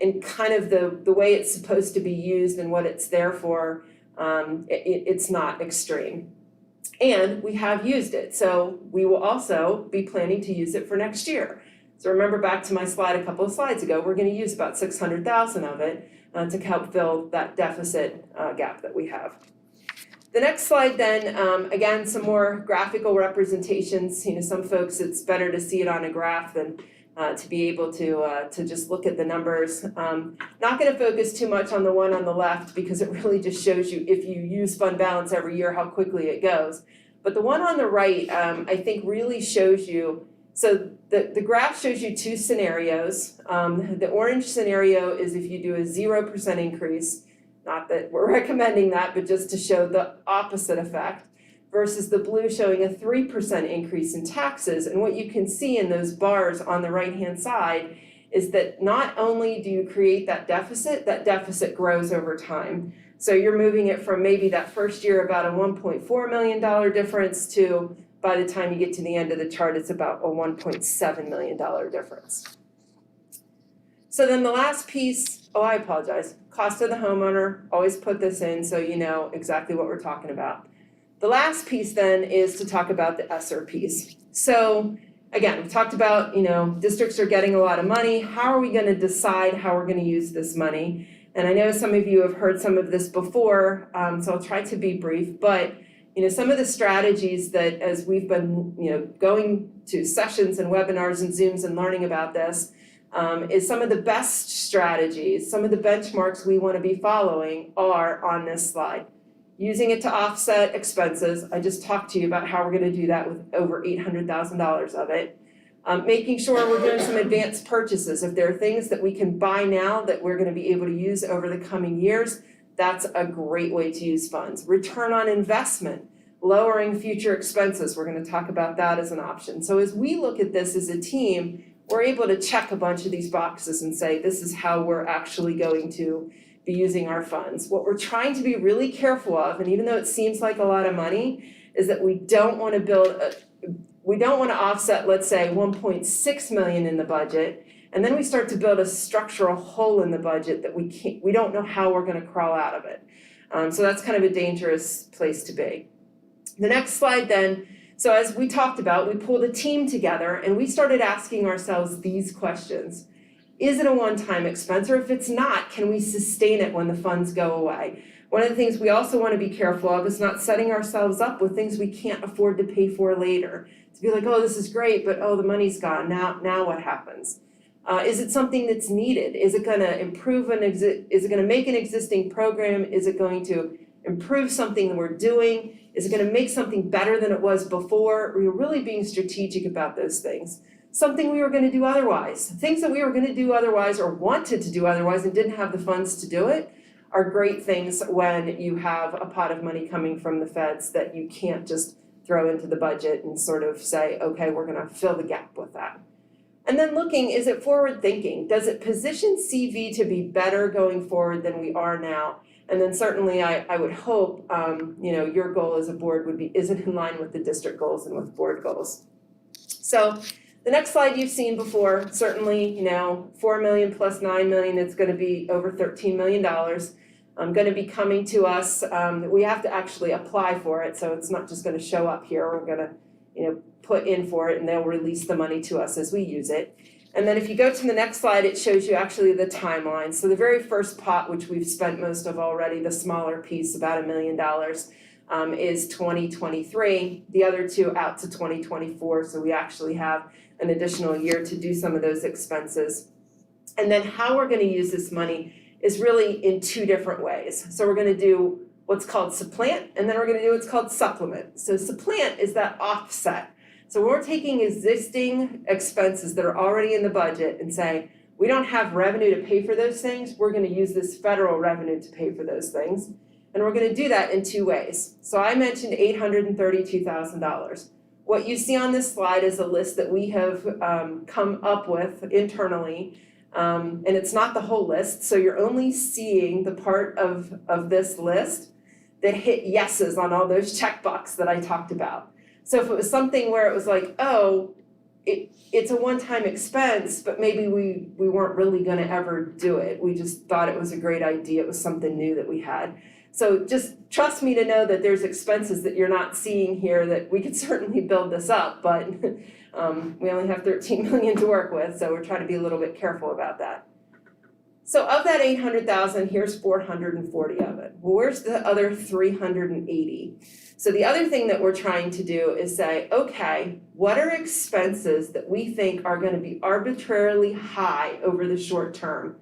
and kind of the way it's supposed to be used and what it's there for, it's not extreme. And we have used it, so we will also be planning to use it for next year. So remember back to my slide a couple of slides ago, we're gonna use about 600,000 of it to help fill that deficit gap that we have. The next slide then, again, some more graphical representations. You know, some folks, it's better to see it on a graph than to be able to just look at the numbers. Not gonna focus too much on the one on the left because it really just shows you if you use fund balance every year, how quickly it goes. But the one on the right, I think really shows you, so the graph shows you two scenarios. The orange scenario is if you do a 0% increase, not that we're recommending that, but just to show the opposite effect, versus the blue showing a 3% increase in taxes. And what you can see in those bars on the right-hand side is that not only do you create that deficit grows over time. So you're moving it from maybe that first year about a $1.4 million difference to, by the time you get to the end of the chart, it's about a $1.7 million difference. So then the last piece, I apologize, cost of the homeowner, always put this in so you know exactly what we're talking about. The last piece then is to talk about the Esser piece. So again, we've talked about, you know, districts are getting a lot of money. How are we gonna decide how we're gonna use this money? And I know some of you have heard some of this before, so I'll try to be brief, but you know, some of the strategies that as we've been, you know, going to sessions and webinars and Zooms and learning about this, is some of the best strategies, some of the benchmarks we want to be following are on this slide. Using it to offset expenses, I just talked to you about how we're going to do that with over $800,000 of it. Making sure we're doing some advanced purchases. If there are things that we can buy now that we're going to be able to use over the coming years, that's a great way to use funds. Return on investment, lowering future expenses, we're going to talk about that as an option. So as we look at this as a team, we're able to check a bunch of these boxes and say, this is how we're actually going to be using our funds. What we're trying to be really careful of, and even though it seems like a lot of money, is that we don't want to offset, let's say, 1.6 million in the budget, and then we start to build a structural hole in the budget that we don't know how we're gonna crawl out of it. So that's kind of a dangerous place to be. The next slide then, so as we talked about, we pulled a team together and we started asking ourselves these questions. Is it a one-time expense, or if it's not, can we sustain it when the funds go away? One of the things we also want to be careful of is not setting ourselves up with things we can't afford to pay for later. To be like, oh, this is great, but oh, the money's gone, now what happens? Is it something that's needed? Is it gonna improve is it gonna make an existing program? Is it going to improve something that we're doing? Is it gonna make something better than it was before? We're really being strategic about those things. Something we were gonna do otherwise. Things that we were gonna do otherwise or wanted to do otherwise and didn't have the funds to do it are great things when you have a pot of money coming from the feds that you can't just throw into the budget and sort of say, okay, we're gonna fill the gap with that. And then looking, is it forward thinking? Does it position CV to be better going forward than we are now? And then certainly I would hope, your goal as a board would be, is it in line with the district goals and with board goals? So the next slide you've seen before, certainly, 4 million plus 9 million, it's gonna be over $13 million. Gonna be coming to us, we have to actually apply for it, so it's not just gonna show up here, we're gonna, put in for it and they'll release the money to us as we use it. And then if you go to the next slide, it shows you actually the timeline. So the very first pot, which we've spent most of already, the smaller piece, about $1 million, is 2023. The other two out to 2024, so we actually have an additional year to do some of those expenses. And then how we're gonna use this money is really in two different ways. So we're gonna do what's called supplant, and then we're gonna do what's called supplement. So supplant is that offset. So we're taking existing expenses that are already in the budget and saying, we don't have revenue to pay for those things, we're gonna use this federal revenue to pay for those things. And we're gonna do that in two ways. So I mentioned $832,000. What you see on this slide is a list that we have come up with internally, and it's not the whole list, so you're only seeing the part of this list that hit yeses on all those checkboxes that I talked about. So if it was something where it was like, oh, it's a one-time expense, but maybe we weren't really gonna ever do it. We just thought it was a great idea, it was something new that we had. So just trust me to know that there's expenses that you're not seeing here that we could certainly build this up, but we only have 13 million to work with, so we're trying to be a little bit careful about that. So of that 800,000, here's 440 of it. Well, where's the other 380? So the other thing that we're trying to do is say, okay, what are expenses that we think are gonna be arbitrarily high over the short term?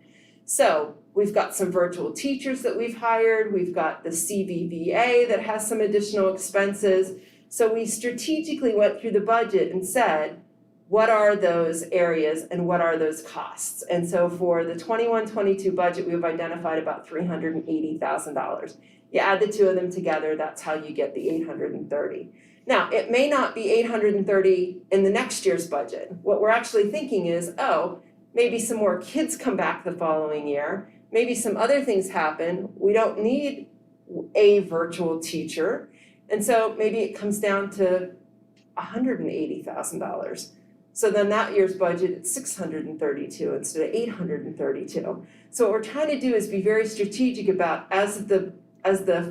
So we've got some virtual teachers that we've hired, we've got the CVVA that has some additional expenses. So we strategically went through the budget and said, what are those areas and what are those costs? And so for the 21-22 budget, we've identified about $380,000. You add the two of them together, that's how you get the 830. Now, it may not be 830 in the next year's budget. What we're actually thinking is, maybe some more kids come back the following year, maybe some other things happen, we don't need a virtual teacher, and so maybe it comes down to $180,000. So then that year's budget, it's 632 instead of 832. So what we're trying to do is be very strategic about as the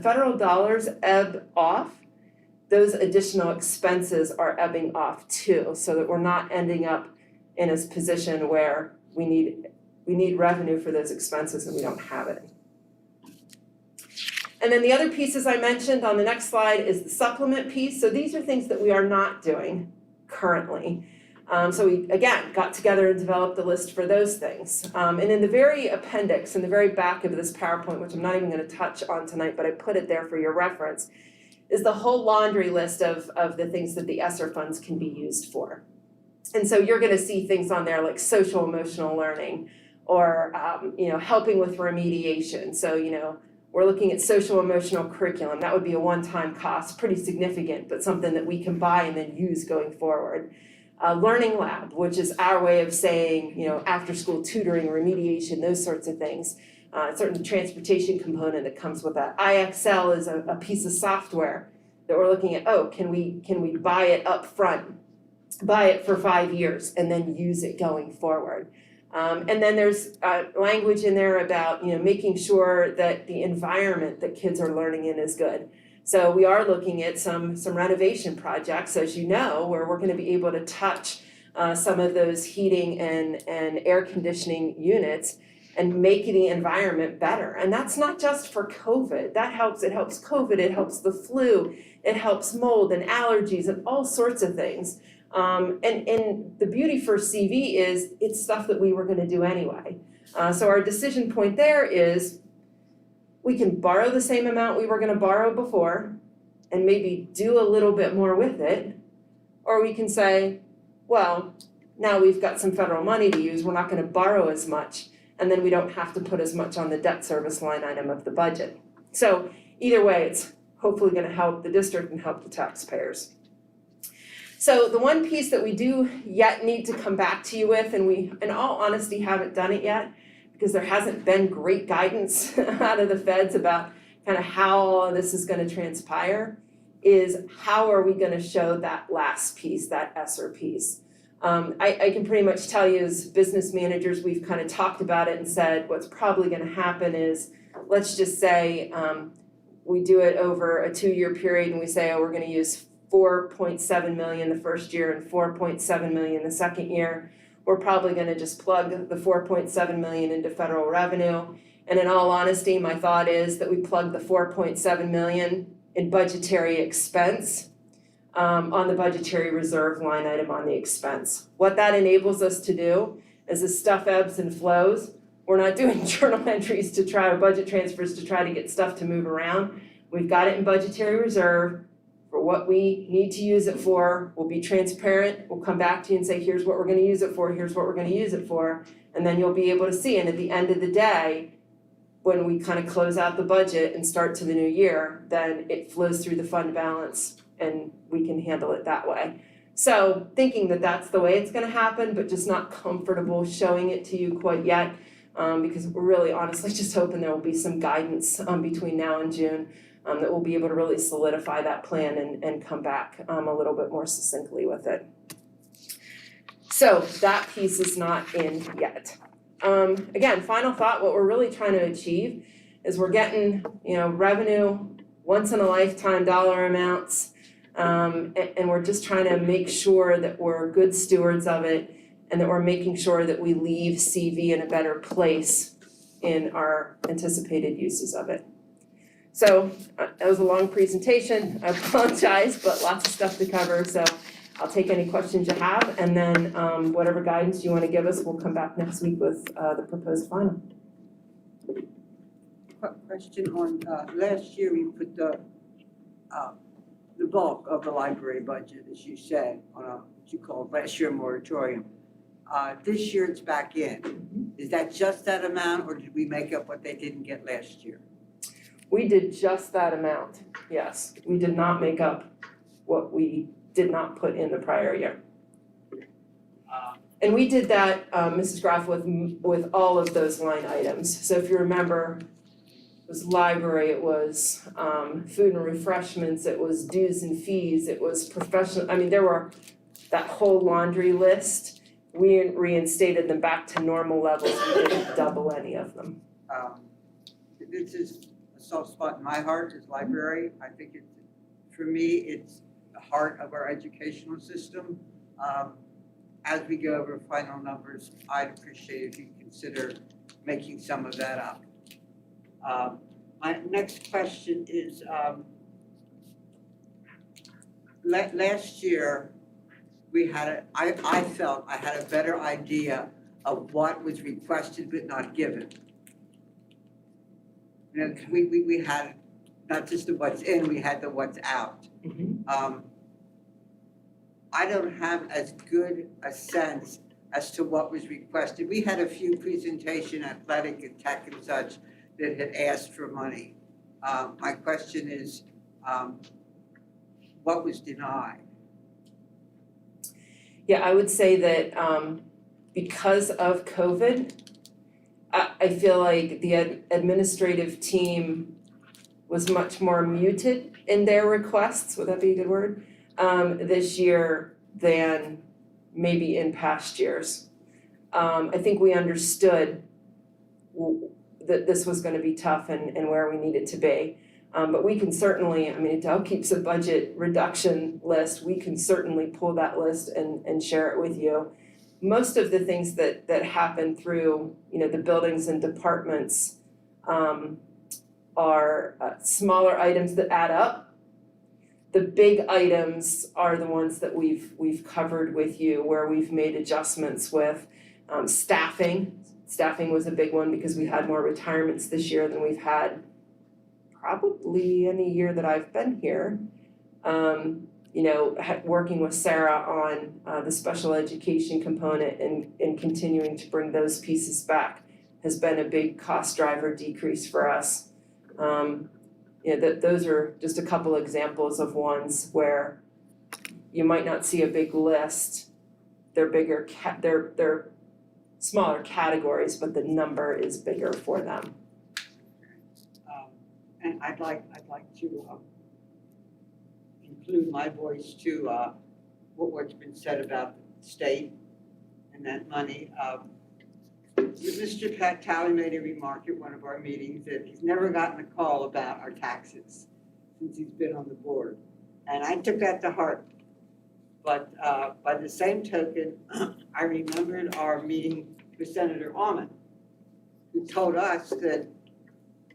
federal dollars ebb off, those additional expenses are ebbing off too, so that we're not ending up in a position where we need revenue for those expenses and we don't have it. And then the other pieces I mentioned on the next slide is the supplement piece. So these are things that we are not doing currently. So we, again, got together and developed a list for those things. And in the very appendix, in the very back of this PowerPoint, which I'm not even gonna touch on tonight, but I put it there for your reference, is the whole laundry list of the things that the Esser Funds can be used for. And so you're gonna see things on there like social emotional learning or helping with remediation. So, we're looking at social emotional curriculum. That would be a one-time cost, pretty significant, but something that we can buy and then use going forward. Learning lab, which is our way of saying, after school tutoring, remediation, those sorts of things. Certain transportation component that comes with that. IXL is a piece of software that we're looking at, can we buy it up front, buy it for 5 years and then use it going forward. And then there's language in there about, making sure that the environment that kids are learning in is good. So we are looking at some renovation projects, as you know, where we're gonna be able to touch some of those heating and air conditioning units and make the environment better. And that's not just for COVID, it helps COVID, it helps the flu, it helps mold and allergies and all sorts of things. And the beauty for CV is it's stuff that we were gonna do anyway. So our decision point there is we can borrow the same amount we were gonna borrow before and maybe do a little bit more with it. Or we can say, well, now we've got some federal money to use, we're not gonna borrow as much, and then we don't have to put as much on the debt service line item of the budget. So either way, it's hopefully gonna help the district and help the taxpayers. So the one piece that we do yet need to come back to you with, and we, in all honesty, haven't done it yet, because there hasn't been great guidance out of the feds about kind of how all this is gonna transpire, is how are we gonna show that last piece, that Esser piece. I can pretty much tell you as business managers, we've kind of talked about it and said what's probably gonna happen is, let's just say we do it over a 2-year period and we say, we're gonna use 4.7 million the first year and 4.7 million the second year. We're probably gonna just plug the 4.7 million into federal revenue. And in all honesty, my thought is that we plug the 4.7 million in budgetary expense on the budgetary reserve line item on the expense. What that enables us to do is as stuff ebbs and flows, we're not doing journal entries to try, or budget transfers to try to get stuff to move around. We've got it in budgetary reserve for what we need to use it for. We'll be transparent, we'll come back to you and say, here's what we're gonna use it for, here's what we're gonna use it for, and then you'll be able to see. And at the end of the day, when we kind of close out the budget and start to the new year, then it flows through the fund balance and we can handle it that way. So thinking that that's the way it's gonna happen, but just not comfortable showing it to you quite yet, because we're really honestly just hoping there will be some guidance between now and June that we'll be able to really solidify that plan and come back a little bit more succinctly with it. So that piece is not in yet. Again, final thought, what we're really trying to achieve is we're getting, revenue, once in a lifetime dollar amounts. And we're just trying to make sure that we're good stewards of it and that we're making sure that we leave CV in a better place in our anticipated uses of it. So that was a long presentation, I apologize, but lots of stuff to cover, so I'll take any questions you have, and then whatever guidance you wanna give us, we'll come back next week with the proposed final. Question on, last year we put the bulk of the library budget, as you said, on what you called last year moratorium. This year it's back in. Is that just that amount, or did we make up what they didn't get last year? We did just that amount, yes. We did not make up what we did not put in the prior year. And we did that, Mrs. Graff, with all of those line items. So if you remember, it was library, it was food and refreshments, it was dues and fees, it was professional, there were that whole laundry list. We reinstated them back to normal levels, we didn't double any of them. This is a soft spot in my heart, is library. I think for me, it's the heart of our educational system. As we go over final numbers, I'd appreciate if you consider making some of that up. My next question is, last year, I felt I had a better idea of what was requested but not given. We had not just the what's in, we had the what's out. I don't have as good a sense as to what was requested. We had a few presentation, athletic and tech and such, that had asked for money. My question is, what was denied? Yeah, I would say that because of COVID, I feel like the administrative team was much more muted in their requests, would that be a good word? This year than maybe in past years. I think we understood that this was gonna be tough and where we needed to be. But we can certainly, Adele keeps a budget reduction list, we can certainly pull that list and share it with you. Most of the things that happen through, the buildings and departments are smaller items that add up. The big items are the ones that we've covered with you, where we've made adjustments with staffing. Staffing was a big one because we had more retirements this year than we've had probably any year that I've been here. Working with Sarah on the special education component and continuing to bring those pieces back has been a big cost driver decrease for us. Those are just a couple examples of ones where you might not see a big list. They're bigger, they're smaller categories, but the number is bigger for them. And I'd like to include my voice to what's been said about the state and that money. Mr. Pat Talley made a remark at one of our meetings that he's never gotten a call about our taxes since he's been on the board. And I took that to heart. But by the same token, I remembered our meeting with Senator Almond, who told us that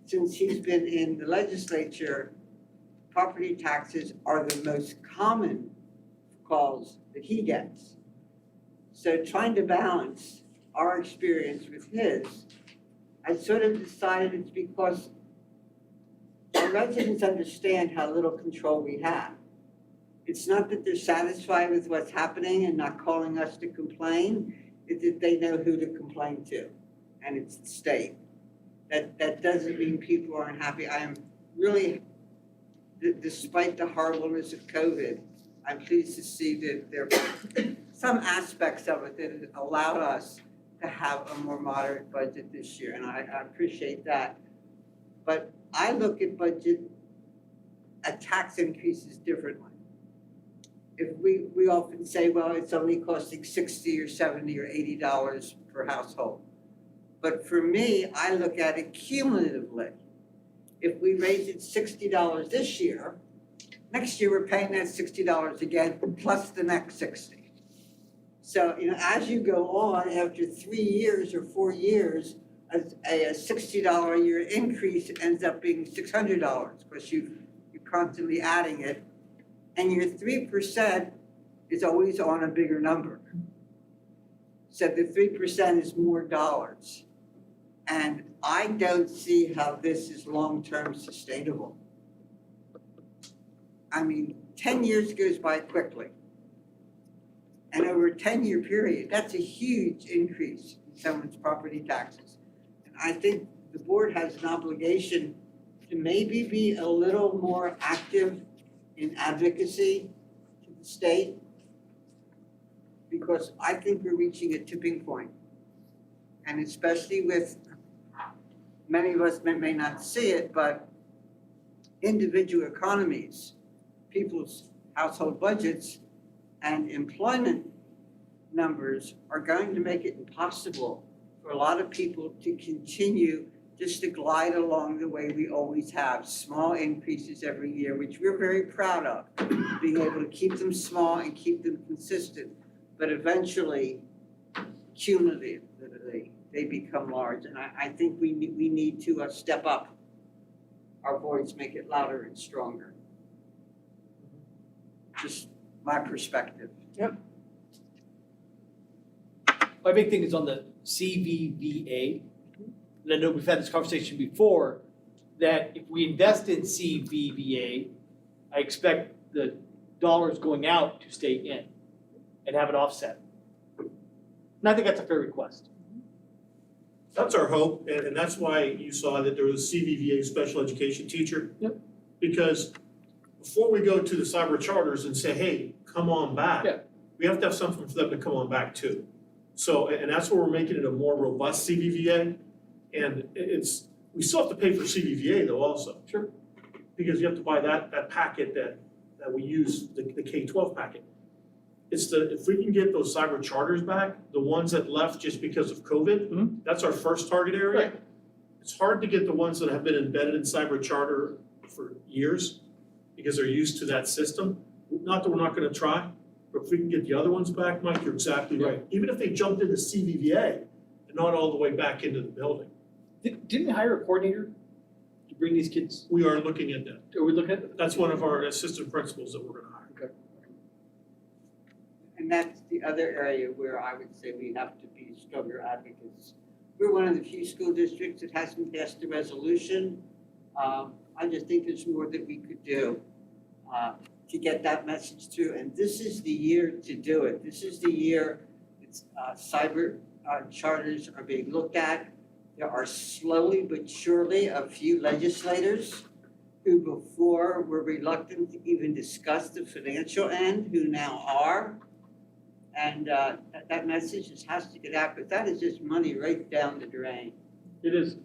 since he's been in the legislature, property taxes are the most common calls that he gets. So trying to balance our experience with his, I sort of decided it's because our residents understand how little control we have. It's not that they're satisfied with what's happening and not calling us to complain, it's that they know who to complain to, and it's the state. That doesn't mean people aren't happy. I am really, despite the horribleness of COVID, I'm pleased to see that there are some aspects of it that have allowed us to have a more moderate budget this year, and I appreciate that. But I look at tax increases differently. if we often say, well, it's only costing $60 or $70 or $80 per household. But for me, I look at it cumulatively. If we raise it $60 this year, next year we're paying that $60 again, plus the next 60. So, as you go on, after 3 years or 4 years, a $60 a year increase ends up being $600, because you're constantly adding it. And your 3% is always on a bigger number. So the 3% is more dollars. And I don't see how this is long-term sustainable. I mean, 10 years goes by quickly. And over a 10-year period, that's a huge increase in someone's property taxes. And I think the board has an obligation to maybe be a little more active in advocacy to the state, because I think we're reaching a tipping point. And especially with, many of us may not see it, but individual economies, people's household budgets and employment numbers are going to make it impossible for a lot of people to continue just to glide along the way we always have, small increases every year, which we're very proud of, being able to keep them small and keep them consistent. But eventually, cumulatively, they become large. And I think we need to step up our voice, make it louder and stronger. Just my perspective. My big thing is on the CVVA. And I know we've had this conversation before, that if we invest in CVVA, I expect the dollars going out to stay in and have it offset. And I think that's a fair request. That's our hope, and that's why you saw that there was a CVVA special education teacher. Yep. Because before we go to the cyber charters and say, hey, come on back. Yeah. We have to have something for them to come on back to. So, and that's where we're making it a more robust CVVA. And we still have to pay for CVVA though also. Sure. Because you have to buy that packet that we use, the K-12 packet. If we can get those cyber charters back, the ones that left just because of COVID, that's our first target area. Right. It's hard to get the ones that have been embedded in cyber charter for years because they're used to that system. Not that we're not gonna try, but if we can get the other ones back, Mike, you're exactly right. Even if they jumped into CVVA and not all the way back into the building. Didn't we hire a coordinator to bring these kids? We are looking at that. Are we looking at that? That's one of our assistant principals that we're gonna hire. Okay. And that's the other area where I would say we have to be stronger advocates. We're one of the few school districts that hasn't passed a resolution. I just think there's more that we could do to get that message through. And this is the year to do it. This is the year cyber charters are being looked at. There are slowly but surely a few legislators who before were reluctant to even discuss the financial end, who now are. And that message just has to get out, but that is just money right down the drain. It is.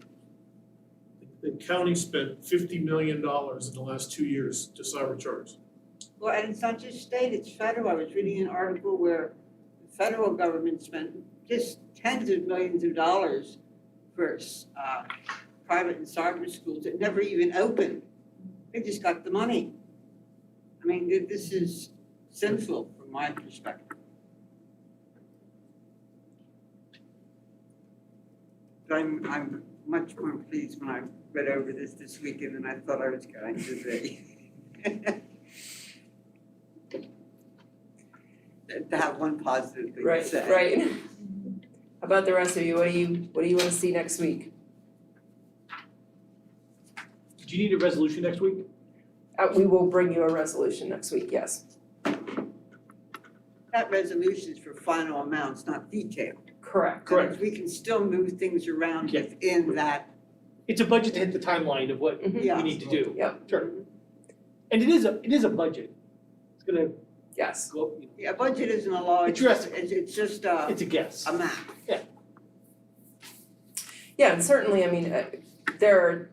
The county spent $50 million in the last 2 years to cyber charters. Well, and it's not just state, it's federal. I was reading an article where the federal government spent just tens of millions of dollars for private and cyber schools that never even opened. They just got the money. I mean, this is sinful from my perspective. But I'm much more pleased when I read over this weekend than I thought I was going to be. To have one positive thing to say. Right. How about the rest of you? What do you want to see next week? Do you need a resolution next week? We will bring you a resolution next week, yes. That resolution is for final amounts, not detailed. Correct. Correct. We can still move things around Yeah. within that. It's a budget to hit the timeline of what Mhm. we Yeah. need to do. Yep. Sure. And it is a budget. It's gonna Yes. go, you know, Yeah, budget isn't a law, It's it's just it's a guess. a map. Yeah, and certainly, I mean, there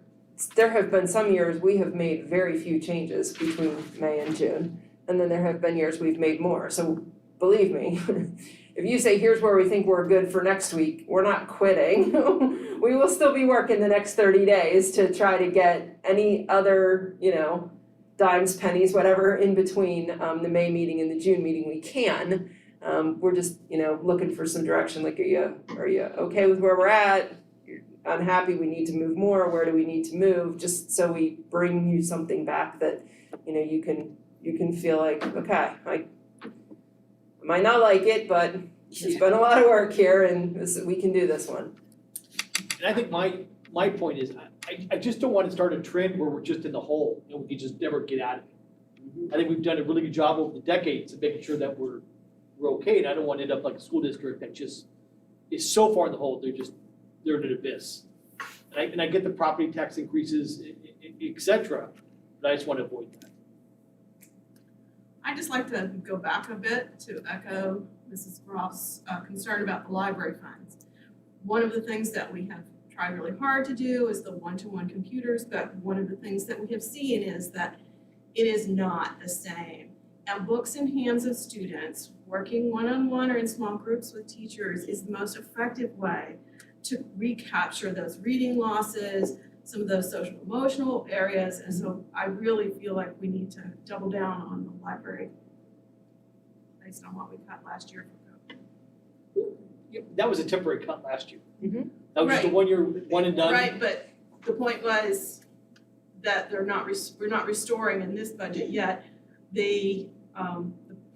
have been some years we have made very few changes between May and June. and then there have been years we've made more, so believe me, if you say, here's where we think we're good for next week, we're not quitting. We will still be working the next 30 days to try to get any other, dimes, pennies, whatever in between the May meeting and the June meeting we can. We're just, looking for some direction, like, are you okay with where we're at? You're unhappy, we need to move more, where do we need to move? Just so we bring you something back that, you can feel like, okay, I might not like it, but there's been a lot of work here and we can do this one. And I think my point is, I just don't want to start a trend where we're just in the hole and we can just never get out of it. I think we've done a really good job over the decades of making sure that we're okay, and I don't want to end up like a school district that just is so far in the hole, they're in an abyss. And I get the property tax increases, et cetera, but I just want to avoid that. I'd just like to go back a bit to echo Mrs. Groff's concern about the library funds. One of the things that we have tried really hard to do is the one-to-one computers, but one of the things that we have seen is that it is not the same. And books in hands of students, working one-on-one or in small groups with teachers is the most effective way to recapture those reading losses, some of those social emotional areas, and so I really feel like we need to double down on the library based on what we cut last year for COVID. Yeah, that was a temporary cut last year. Mhm. That was just a Right. 1 year, one and done. Right, but the point was that we're not restoring in this budget yet the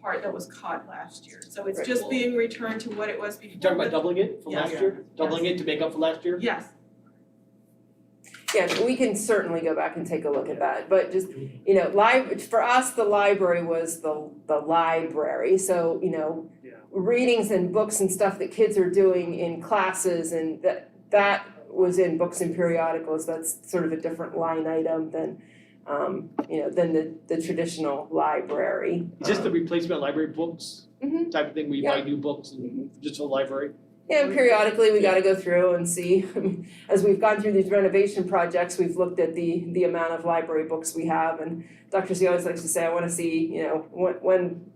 part that was caught last year. So it's Right. just being returned to what it was before. You talking about doubling it from Yes. last year? Doubling it to make up for last year? Yes. Yeah, we can certainly go back and take a look at that, but just, for us, the library was the library, so, Yeah. readings and books and stuff that kids are doing in classes and that was in books and periodicals, that's sort of a different line item than the traditional library. Is this the replacement of library books Mhm. type of thing, where you buy new books and just a library? Yeah, and periodically we gotta go through and see, as we've gone through these renovation projects, we've looked at the amount of library books we have, and Dr. Z always likes to say, I wanna see, when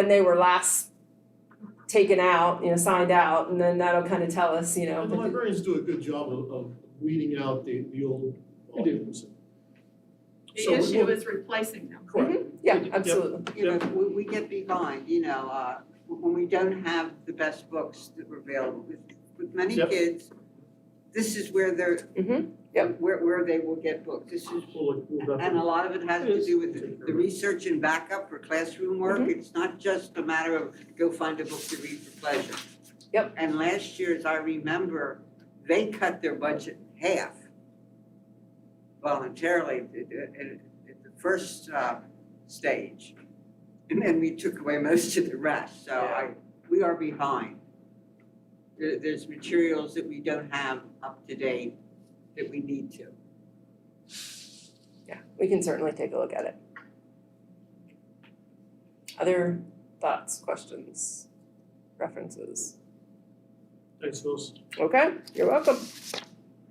they were last taken out, signed out, and then that'll kind of tell us, And the librarians do a good job of weeding out the old They do. volumes. The So we issue will- is replacing them. Correct. Yeah, Yep. absolutely. We get behind, when we don't have the best books that were available. With many Yep. kids, this is where they're, Yep. where they will get books. This is, We'll definitely- and a lot of it has to do with the research and backup for classroom work. It's not just a matter of go find a book to read for pleasure. Yep. And last year, as I remember, they cut their budget in half voluntarily at the first stage. And then we took away most of the rest, so we are behind. There's materials that we don't have up to date that we need to. Yeah, we can certainly take a look at it. Other thoughts, questions, references? Thanks, Phyllis. Okay, you're welcome.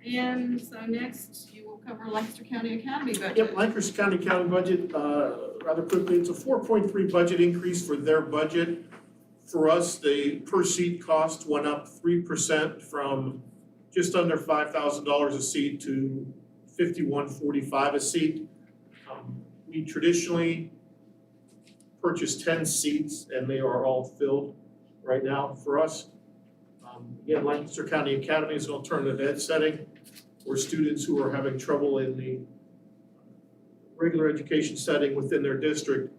And so next, you will cover Lancaster County Academy budget. Yep, Lancaster County budget, rather quickly, it's a 4.3 budget increase for their budget. For us, the per seat cost went up 3% from just under $5,000 a seat to $51.45 a seat. We traditionally purchase 10 seats and they are all filled right now for us. Again, Lancaster County Academy is an alternative ed setting where students who are having trouble in the regular education setting within their district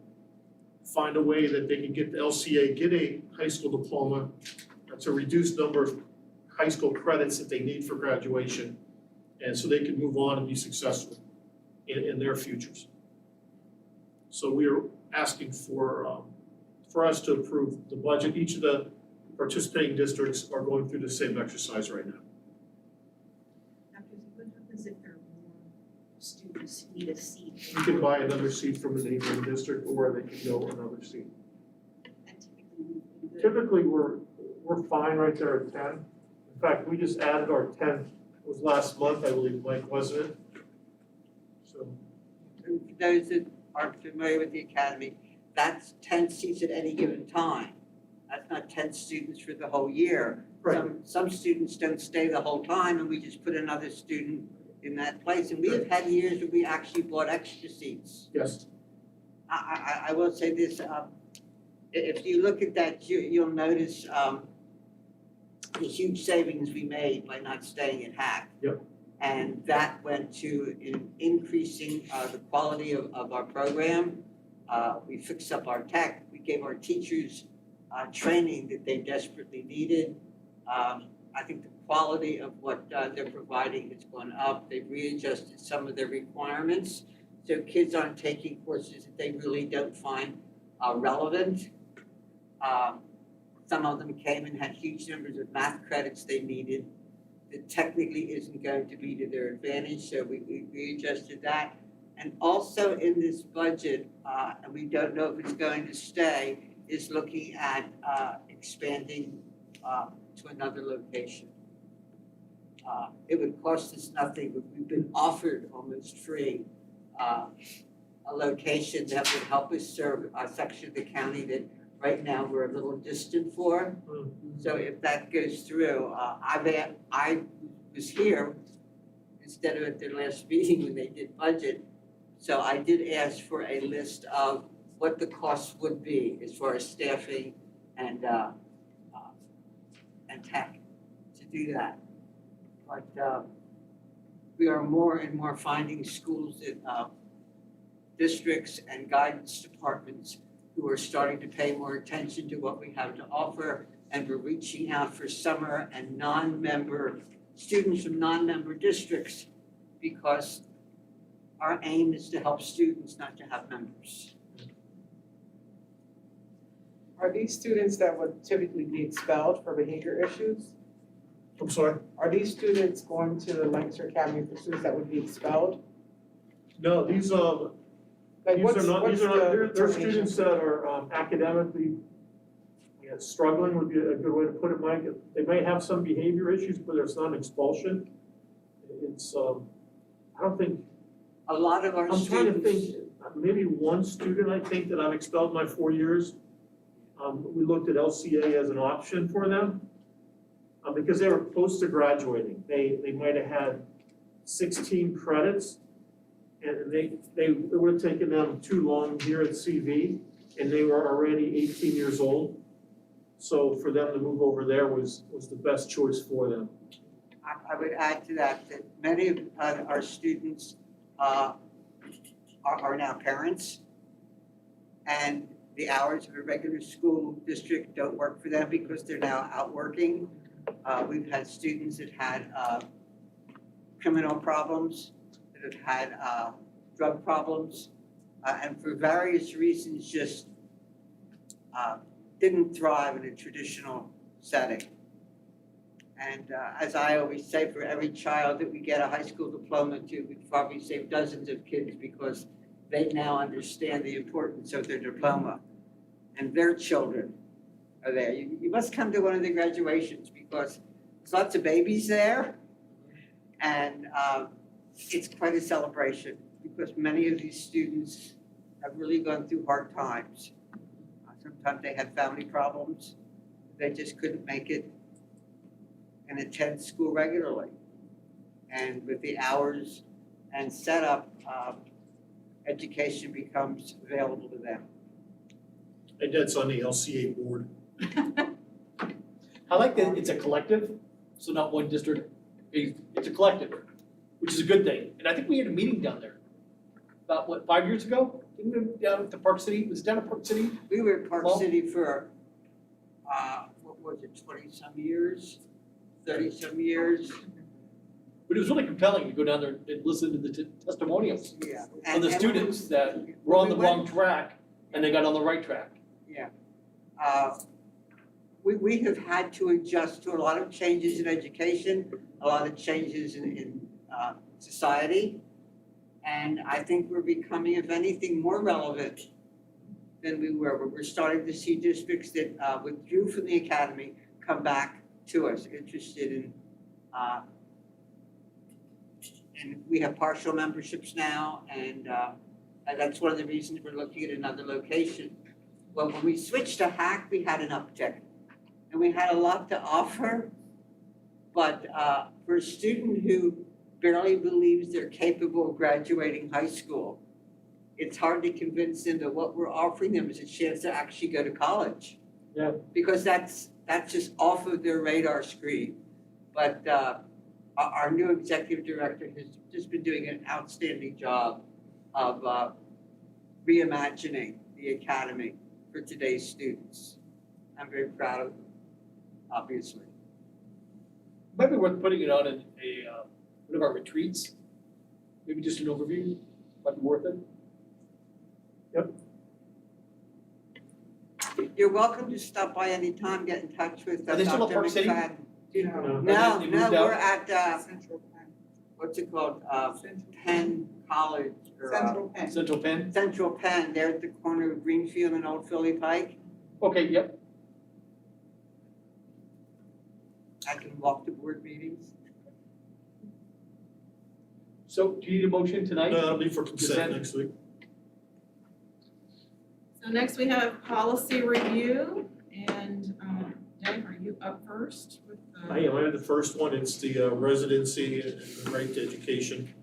find a way that they can get the LCA, get a high school diploma. That's a reduced number of high school credits that they need for graduation. And so they can move on and be successful in their futures. So we are asking for us to approve the budget. Each of the participating districts are going through the same exercise right now. What happens if there are more students who need a seat? You can buy another seat from a neighboring district or they can go another seat. And typically, Typically, we're fine right there at 10. In fact, we just added our 10th, it was last month, I believe, Mike, wasn't it? So, And for those that aren't familiar with the academy, that's 10 seats at any given time. That's not 10 students for the whole year. Right. Some students don't stay the whole time and we just put another student in that place. And we have had years where we actually bought extra seats. Yes, I will say this, if you look at that, you'll notice the huge savings we made by not staying at Hack. Yep. And that went to increasing the quality of our program. We fixed up our tech, we gave our teachers training that they desperately needed. I think the quality of what they're providing has gone up. They've readjusted some of their requirements. So kids aren't taking courses that they really don't find relevant. Some of them came and had huge numbers of math credits they needed that technically isn't going to be to their advantage, so we readjusted that. And also in this budget, and we don't know if it's going to stay, is looking at expanding to another location. It would cost us nothing, but we've been offered almost free a location that would help us serve a section of the county that right now we're a little distant for. So if that goes through, I was here instead of at their last meeting when they did budget. So I did ask for a list of what the costs would be as far as staffing and tech to do that. But we are more and more finding schools that districts and guidance departments who are starting to pay more attention to what we have to offer, and we're reaching out for summer and non-member students from non-member districts, because our aim is to help students, not to have members. Are these students that would typically be expelled for behavior issues? I'm sorry? Are these students going to the Lancaster Academy for students that would be expelled? No, these Like these are not, they're students that are academically struggling would be a good way to put it, Mike. They may have some behavior issues, but there's not an expulsion. It's, I don't think, A lot of our I'm trying to students. think, maybe one student I think that I've expelled in my 4 years. We looked at LCA as an option for them, because they were close to graduating. They might have had 16 credits, and it would have taken them too long here at CV, and they were already 18 years old. So for them to move over there was the best choice for them. I would add to that many of our students are now parents, and the hours of a regular school district don't work for them because they're now out working. We've had students that had criminal problems, that have had drug problems, and for various reasons just didn't thrive in a traditional setting. And as I always say, for every child that we get a high school diploma to, we probably save dozens of kids because they now understand the importance of their diploma. And their children are there. You must come to one of the graduations because there's lots of babies there. And it's quite a celebration because many of these students have really gone through hard times. Sometimes they had family problems. They just couldn't make it and attend school regularly. And with the hours and setup, education becomes available to them. My dad's on the LCA board. I like that it's a collective, so not one district, it's a collective, which is a good thing. And I think we had a meeting down there about, what, 5 years ago? Didn't we, down at the Park City, was it down at Park City? We were at Park Well- City for, what was it, 20-some years, 30-some years? But it was really compelling to go down there and listen to the testimonials Yeah. of the students that were on the wrong track and they got on the right track. We have had to adjust to a lot of changes in education, a lot of changes in society. And I think we're becoming, if anything, more relevant than we were. We're starting to see districts that withdrew from the academy come back to us, interested in, and we have partial memberships now, and And that's one of the reasons we're looking at another location. Well, when we switched to Hack, we had an uptick. And we had a lot to offer. But for a student who barely believes they're capable of graduating high school, it's hard to convince them that what we're offering them is a chance to actually go to college. Yeah. Because that's just off of their radar screen. But our new executive director has just been doing an outstanding job of reimagining the academy for today's students. I'm very proud of them, obviously. Might be worth putting it on in one of our retreats. Maybe just an overview, might be worth it. You're welcome to stop by anytime, get in touch with Are they still at Dr. Park City? McFadden. No. No, They no, moved out? we're at, Central Penn. what's it called, Central Penn College, or Central Penn. Central Penn? Central Penn, they're at the corner of Greenfield and Old Philly Pike. Okay, yep. I can walk to board meetings. So do you need a motion tonight? That'll be for consent Consent. next week. So next we have policy review, and Dave, are you up first with the? I am the first one, it's the residency and the right to education.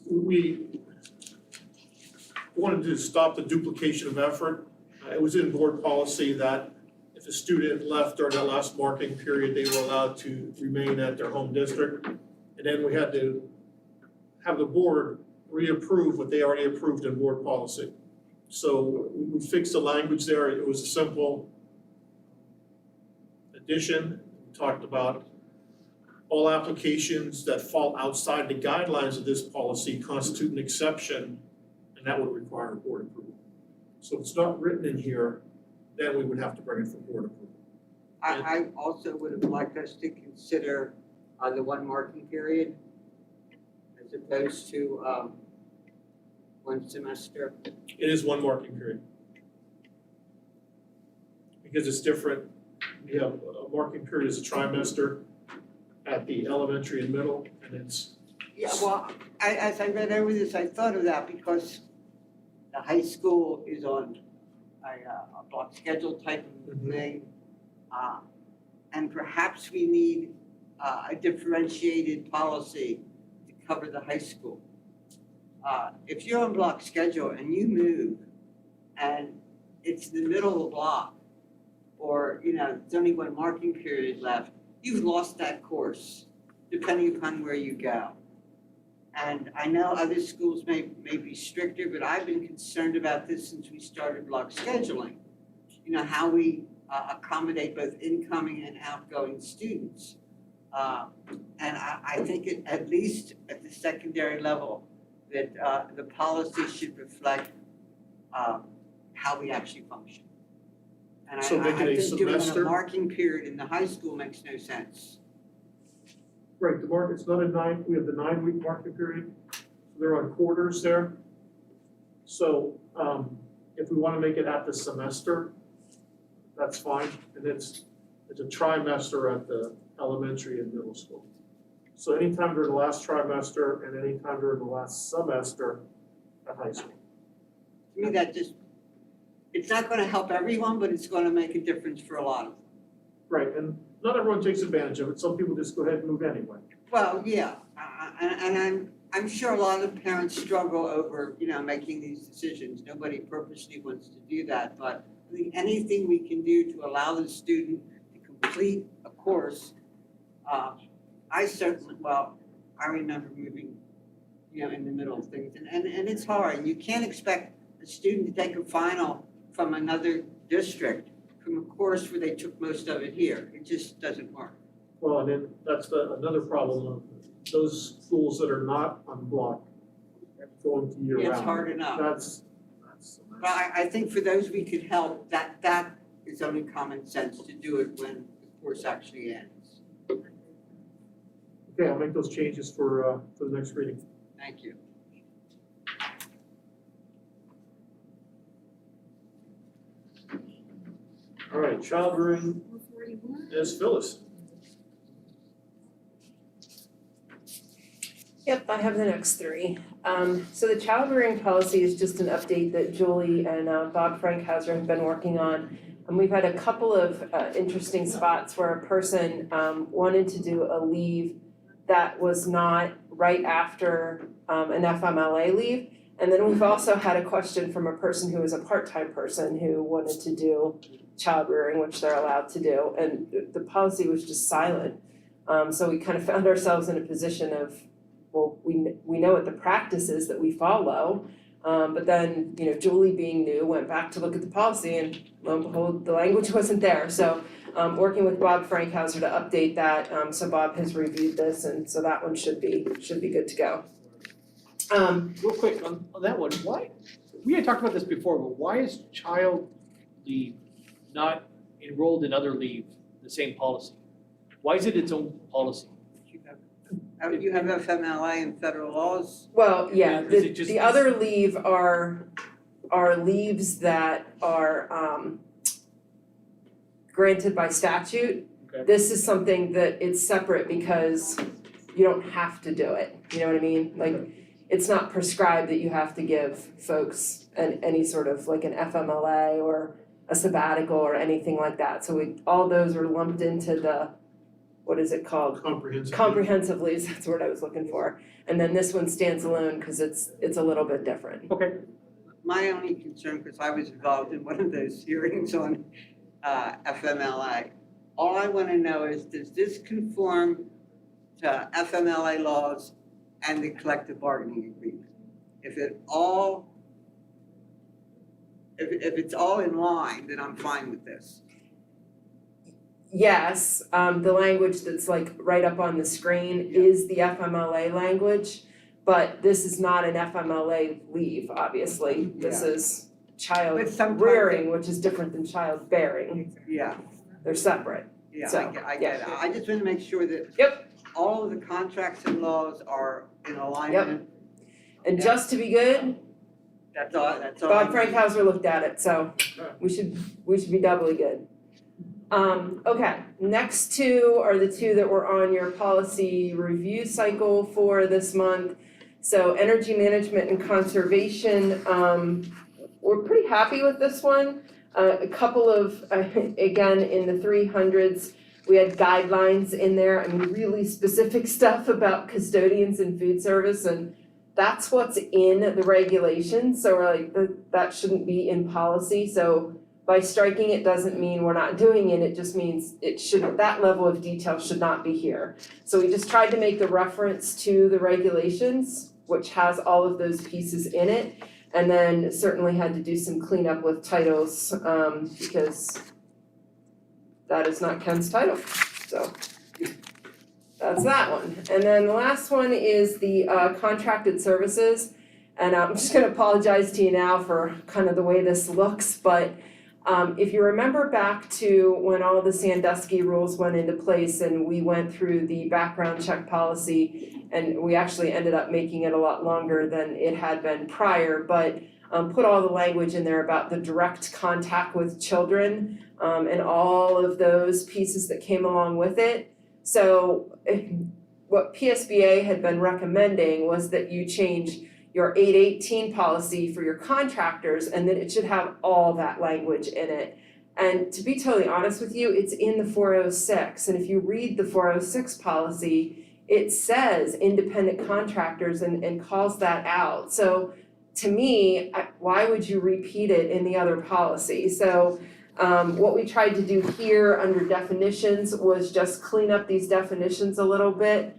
We wanted to stop the duplication of effort. It was in board policy that if a student left during that last marking period, they were allowed to remain at their home district. And then we had to have the board reapprove what they already approved in board policy. So we fixed the language there. It was a simple addition. We talked about all applications that fall outside the guidelines of this policy constitute an exception, and that would require board approval. So if it's not written in here, then we would have to bring it for board approval. I also would have liked us to consider the one marking period as opposed to one semester. It is one marking period. Because it's different, you have a marking period is a trimester at the elementary and middle, and it's, Yeah, well, as I read over this, I thought of that because the high school is on a block schedule type of Mhm. thing. And perhaps we need a differentiated policy to cover the high school. If you're on block schedule and you move and it's the middle of the block, or, there's only one marking period left, you've lost that course, depending upon where you go. And I know other schools may be stricter, but I've been concerned about this since we started block scheduling. How we accommodate both incoming and outgoing students. And I think at least at the secondary level, that the policy should reflect how we actually function. And So make it a I think doing semester? a marking period in the high school makes no sense. right, it's not we have the 9-week marking period, so they're on quarters there. So, if we wanna make it at the semester, that's fine, and it's a trimester at the elementary and middle school. So anytime during the last trimester and anytime during the last semester at high school. To me, it's not gonna help everyone, but it's gonna make a difference for a lot of them. Right, and not everyone takes advantage of it, some people just go ahead and move anyway. Well, yeah, and I'm sure a lot of parents struggle over, making these decisions. Nobody purposely wants to do that, but I think anything we can do to allow the student to complete a course, I remember moving, in the middle of things, and it's hard. You can't expect a student to take a final from another district, from a course where they took most of it here. It just doesn't work. Well, and then that's another problem of those schools that are not on block going to year round. It's hard enough. That's. But I think for those we could help, that is only common sense to do it when the course actually ends. Okay, I'll make those changes for the next reading. Thank you. All right, child rearing 441. is Phyllis. Yep, I have the next three. So the child rearing policy is just an update that Julie and Bob Frankhauser have been working on. And we've had a couple of interesting spots where a person wanted to do a leave that was not right after an FMLA leave. And then we've also had a question from a person who is a part-time person who wanted to do child rearing, which they're allowed to do, and the policy was just silent. So we kind of found ourselves in a position of, well, we know what the practice is that we follow, but then, Julie being new, went back to look at the policy and lo and behold, the language wasn't there. So working with Bob Frankhauser to update that, so Bob has reviewed this, and so that one should be good to go. Real quick, on that one, why, we had talked about this before, but why is child leave not enrolled in other leave, the same policy? Why is it its own policy? You have FMLA and federal laws. Well, yeah, Is it just the other leave are leaves that are granted by statute. Okay. This is something that it's separate because you don't have to do it, you know what I mean? Like, it's not prescribed that you have to give folks any sort of like an FMLA or a sabbatical or anything like that. So all those are lumped into the, what is it called? Comprehensive leaves, that's the word I was looking for. And then this one stands alone because it's a little bit different. Okay. My only concern, because I was involved in one of those hearings on FMLA, all I want to know is, does this conform to FMLA laws and the collective bargaining agreement? If it's all in line, then I'm fine with this. Yes, the language that's like right up on the screen is the FMLA language, but this is not an FMLA leave, obviously. This is child But sometimes rearing, which is different than child bearing. Yeah, They're separate. yeah, So, I get it. I just want to make sure that Yep. all of the contracts and laws are in alignment. And just to be good, That's all. Bob Frankhauser looked at it, so we should be doubly good. Okay, next two are the two that were on your policy review cycle for this month. So energy management and conservation, we're pretty happy with this one. A couple of, again, in the 300s, we had guidelines in there, really specific stuff about custodians and food service, and that's what's in the regulations, so we're like, that shouldn't be in policy, so by striking it doesn't mean we're not doing it, it just means that level of detail should not be here. So we just tried to make the reference to the regulations, which has all of those pieces in it, and then certainly had to do some cleanup with titles, because that is not Ken's title, so that's that one. And then the last one is the contracted services, and I'm just gonna apologize to you now for kind of the way this looks, but if you remember back to when all the Sandusky rules went into place and we went through the background check policy, and we actually ended up making it a lot longer than it had been prior, but put all the language in there about the direct contact with children, and all of those pieces that came along with it. So what PSBA had been recommending was that you change your 818 policy for your contractors, and that it should have all that language in it. And to be totally honest with you, it's in the 406, and if you read the 406 policy, it says independent contractors and calls that out. So to me, why would you repeat it in the other policy? So what we tried to do here under definitions was just clean up these definitions a little bit,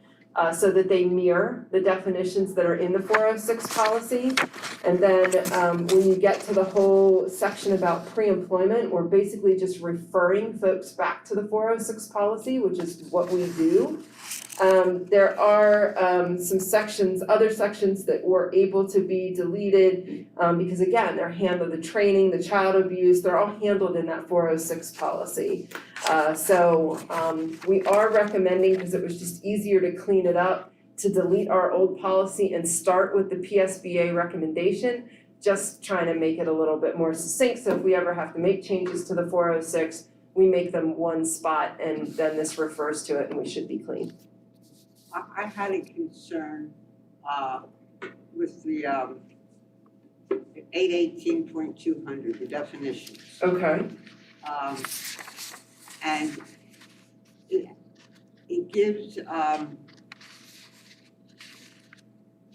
so that they mirror the definitions that are in the 406 policy. And then when you get to the whole section about pre-employment, we're basically just referring folks back to the 406 policy, which is what we do. There are some sections, other sections that were able to be deleted, because again, they're handled, the training, the child abuse, they're all handled in that 406 policy. So we are recommending, because it was just easier to clean it up, to delete our old policy and start with the PSBA recommendation, just trying to make it a little bit more succinct, so if we ever have to make changes to the 406, we make them one spot and then this refers to it and we should be clean. I had a concern with the 818.200, the definitions. Okay, And it gives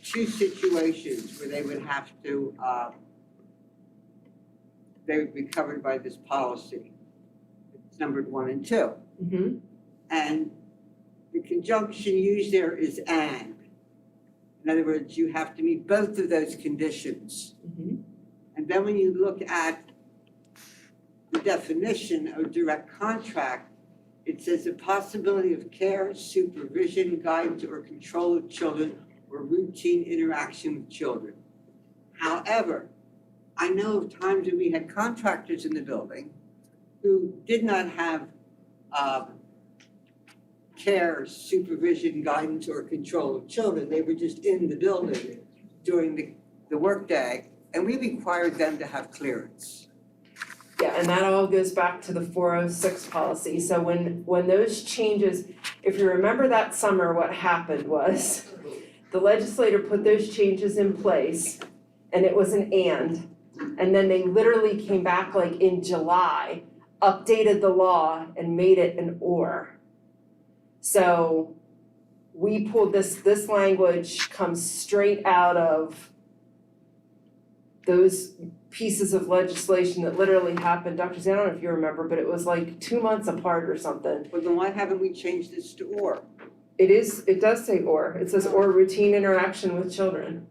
two situations where they would have to, they would be covered by this policy. It's numbered 1 and 2. mm-hmm, And the conjunction used there is and. In other words, you have to meet both of those conditions. mm-hmm, And then when you look at the definition of direct contract, it says the possibility of care, supervision, guidance, or control of children or routine interaction with children. However, I know of times when we had contractors in the building who did not have care, supervision, guidance, or control of children. They were just in the building during the workday, and we required them to have clearance. yeah, and that all goes back to the 406 policy, so when those changes, if you remember that summer, what happened was the legislator put those changes in place, and it was an and then they literally came back like in July, updated the law and made it an or. So we pulled this language comes straight out of those pieces of legislation that literally happened, Dr. Z, I don't know if you remember, but it was like 2 months apart or something. But then why haven't we changed this to or? It does say or, it says or routine interaction with children.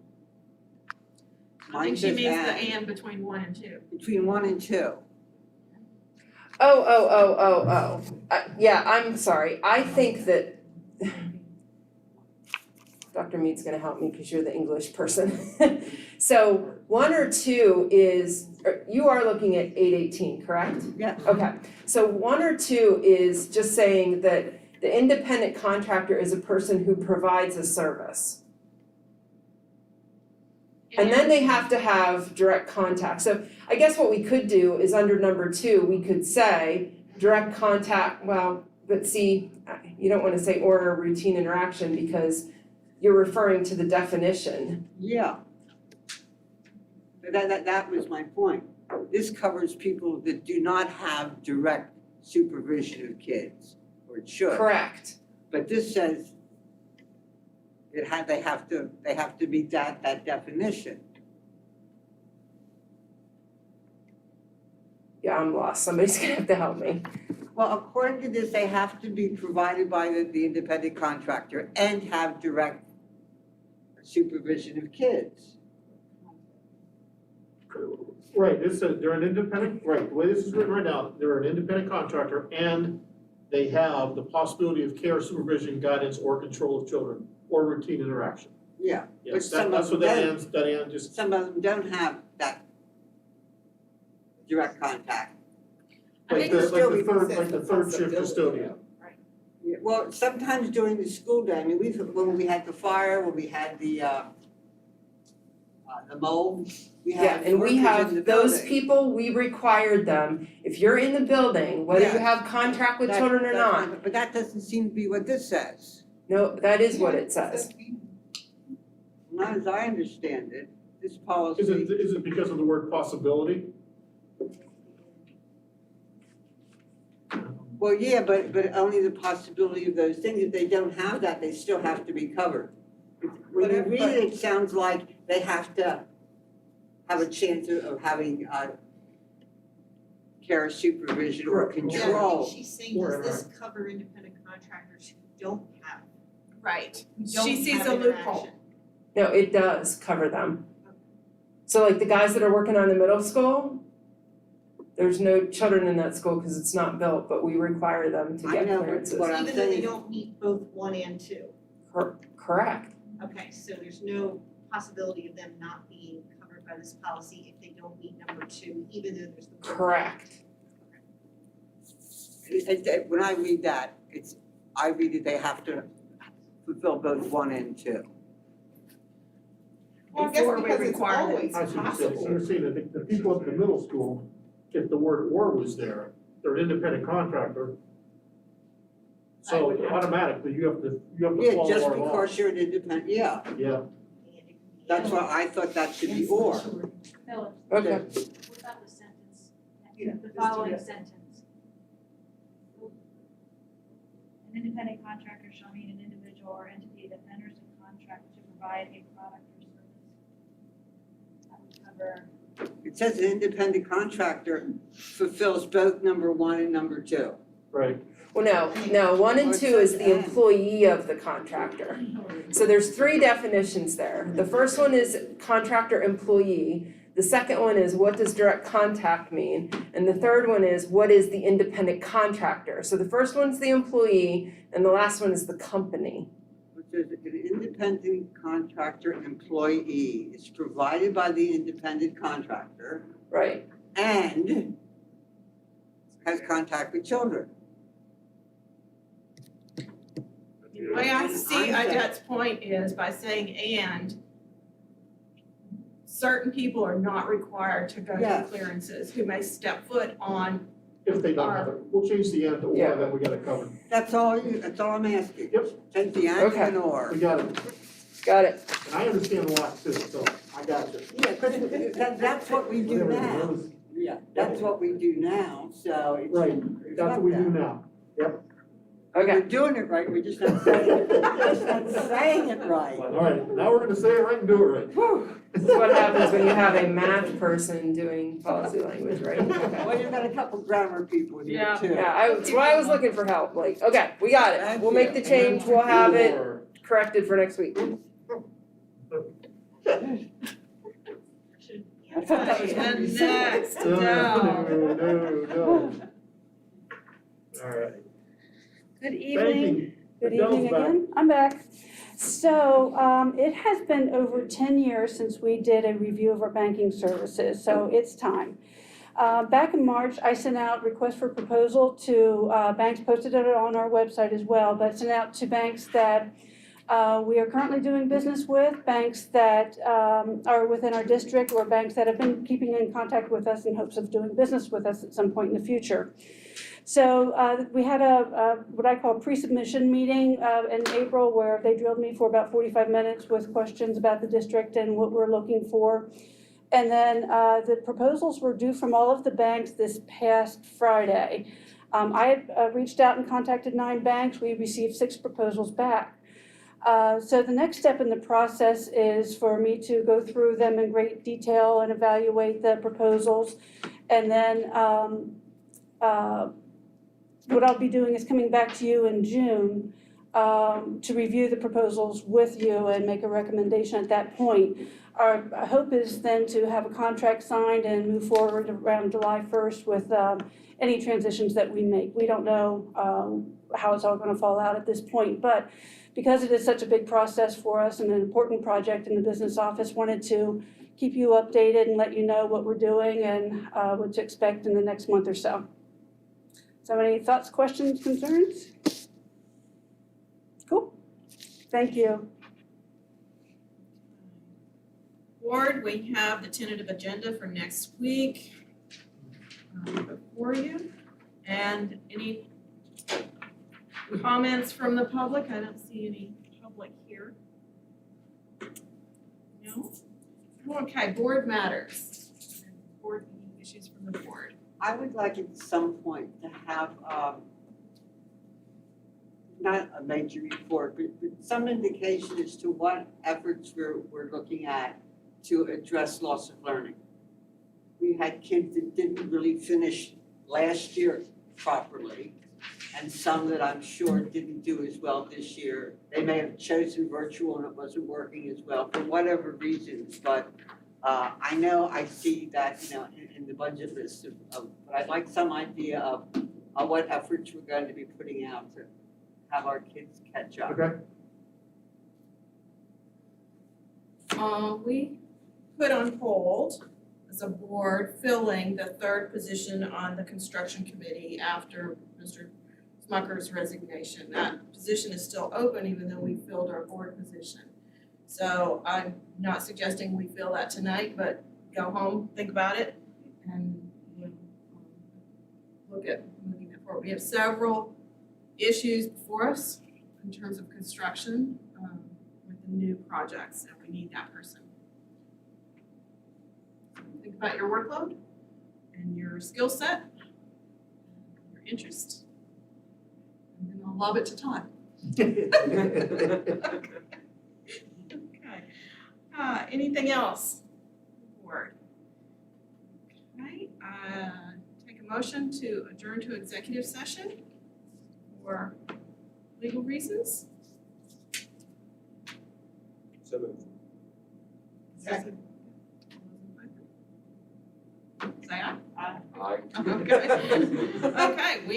I think she Mine means says the and between 1 and 2. Between 1 and 2. Oh. Yeah, I'm sorry, I think that Dr. Mead's gonna help me because you're the English person. So 1 or 2 is, you are looking at 818, correct? Yeah. Okay, so 1 or 2 is just saying that the independent contractor is a person who provides a service. And then they have to have direct contact. So I guess what we could do is under number 2, we could say direct contact, well, but see, you don't wanna say or routine interaction because you're referring to the definition. Yeah. But that was my point. This covers people that do not have direct supervision of kids, or it should. Correct. But this says they have to meet that definition. Yeah, I'm lost. Somebody's gonna have to help me. Well, according to this, they have to be provided by the independent contractor and have direct supervision of kids. Right, this says they're an independent, right, the way this is written right now, they're an independent contractor and they have the possibility of care, supervision, guidance, or control of children, or routine interaction. Yeah, Yes, some that's of what them that and just, some of them don't have that direct contact. I like think the, it's like the third shift custodian. Yeah, well, sometimes during the school day, I mean, when we had the fire, when we had the mold, we Yeah, had and we workers in the have those building. people, we required them, if you're in the building, whether you Yeah. have contract with That- children or that's not. fine, but that doesn't seem to be what this says. No, that is what it says. Not as I understand it, this policy. Is it because of the word possibility? Well, yeah, but only the possibility of those things. If they don't have that, they still have to be covered. When you read it, it sounds like they have to have a chance of having care, supervision, or control. She's saying, does this cover independent contractors who don't have, Right. who don't She sees have a loophole. interaction? No, it does cover them. So like the guys that are working on the middle school, there's no children in that school because it's not built, but we require them to I get know, but clearances. what I'm Even though they saying, don't meet both 1 and 2. Correct. Okay, so there's no possibility of them not being covered by this policy if they don't meet number 2, even though there's the. Correct. when I read that, I read that they have to fulfill both 1 and 2. Well, I guess Before we because it's require them. always I see what you're saying. So possible. you're saying that the people in the middle school, if the word or was there, they're an independent contractor. I would So have to- automatically, you have to Yeah, follow just our law. because you're an independent, yeah. Yeah, That's why I thought that should be or. Miller, Okay. what about the sentence, the following sentence? An independent contractor shall mean an individual or entity that enters a contract to provide a product or service. That would cover, It says an independent contractor fulfills both number one and number two. Right. Well, no, 1 and 2 is the employee of the contractor. So there's 3 definitions there. The first one is contractor employee. The second one is what does direct contact mean? And the third one is what is the independent contractor? So the first one's the employee and the last one is the company. Which is an independent contractor employee is provided by the independent contractor Right. and has contact with children. The way I see Odette's point is by saying and, certain people are not required to go Yeah. through clearances who may step foot on. If they don't have it, we'll change the end to or, Yeah. then we got it covered. That's all I'm asking. Yep. Take the and Okay. and or. We got it. Got it. And I understand a lot too, so I got you. Yeah, because that's what we do now. Yeah, that's what we do now, so it Right. should That's what we do reflect now. Okay. We're doing it right, we're just not saying it, just not saying it right. All right, now we're gonna say it right and do it right. Whew. This is what happens when you have a math person doing policy language, right? Okay. Well, you've got a couple grammar people in here Yeah. too. Yeah, that's why I was looking for help, like, okay, we got it. We'll make the change, we'll have it Or- corrected for next week. I thought that was gonna be And simple. next, No. no. All right. Good evening. Banking. Good Adele's evening back. again. I'm back. So, it has been over 10 years since we did a review of our banking services, so it's time. Back in March, I sent out requests for proposal to banks, posted it on our website as well, but sent out to banks that we are currently doing business with, banks that are within our district, or banks that have been keeping in contact with us in hopes of doing business with us at some point in the future. So we had a what I call pre-submission meeting in April where they drilled me for about 45 minutes with questions about the district and what we're looking for. And then the proposals were due from all of the banks this past Friday. I had reached out and contacted 9 banks. We received 6 proposals back. So the next step in the process is for me to go through them in great detail and evaluate the proposals. And then what I'll be doing is coming back to you in June to review the proposals with you and make a recommendation at that point. Our hope is then to have a contract signed and move forward around July 1st with any transitions that we make. We don't know how it's all going to fall out at this point, but because it is such a big process for us and an important project in the business office, wanted to keep you updated and let you know what we're doing and what to expect in the next month or so. So any thoughts, questions, concerns? Cool. Thank you. Board, we have the tentative agenda for next week before you. And any comments from the public? I don't see any public here. No? Okay, board matters. Board issues from the board. I would like at some point to have, not a major report, but some indication as to what efforts we're looking at to address loss of learning. We had kids that didn't really finish last year properly, and some that I'm sure didn't do as well this year. They may have chosen virtual and it wasn't working as well for whatever reasons, but I know I see that, in the budget list of, but I'd like some idea of what efforts we're going to be putting out to have our kids catch up. Okay. We put on hold as a board filling the 3rd position on the construction committee after Mr. Smucker's resignation. That position is still open even though we filled our board position. So I'm not suggesting we fill that tonight, but go home, think about it, and look at moving it forward. We have several issues before us in terms of construction with the new projects, and we need that person. about your workload and your skill set, your interest. And then I'll lob it to Todd. Okay. Anything else? Board. Okay, take a motion to adjourn to executive session for legal reasons. So moved. Second. Say aye. Aye. Okay. Okay, we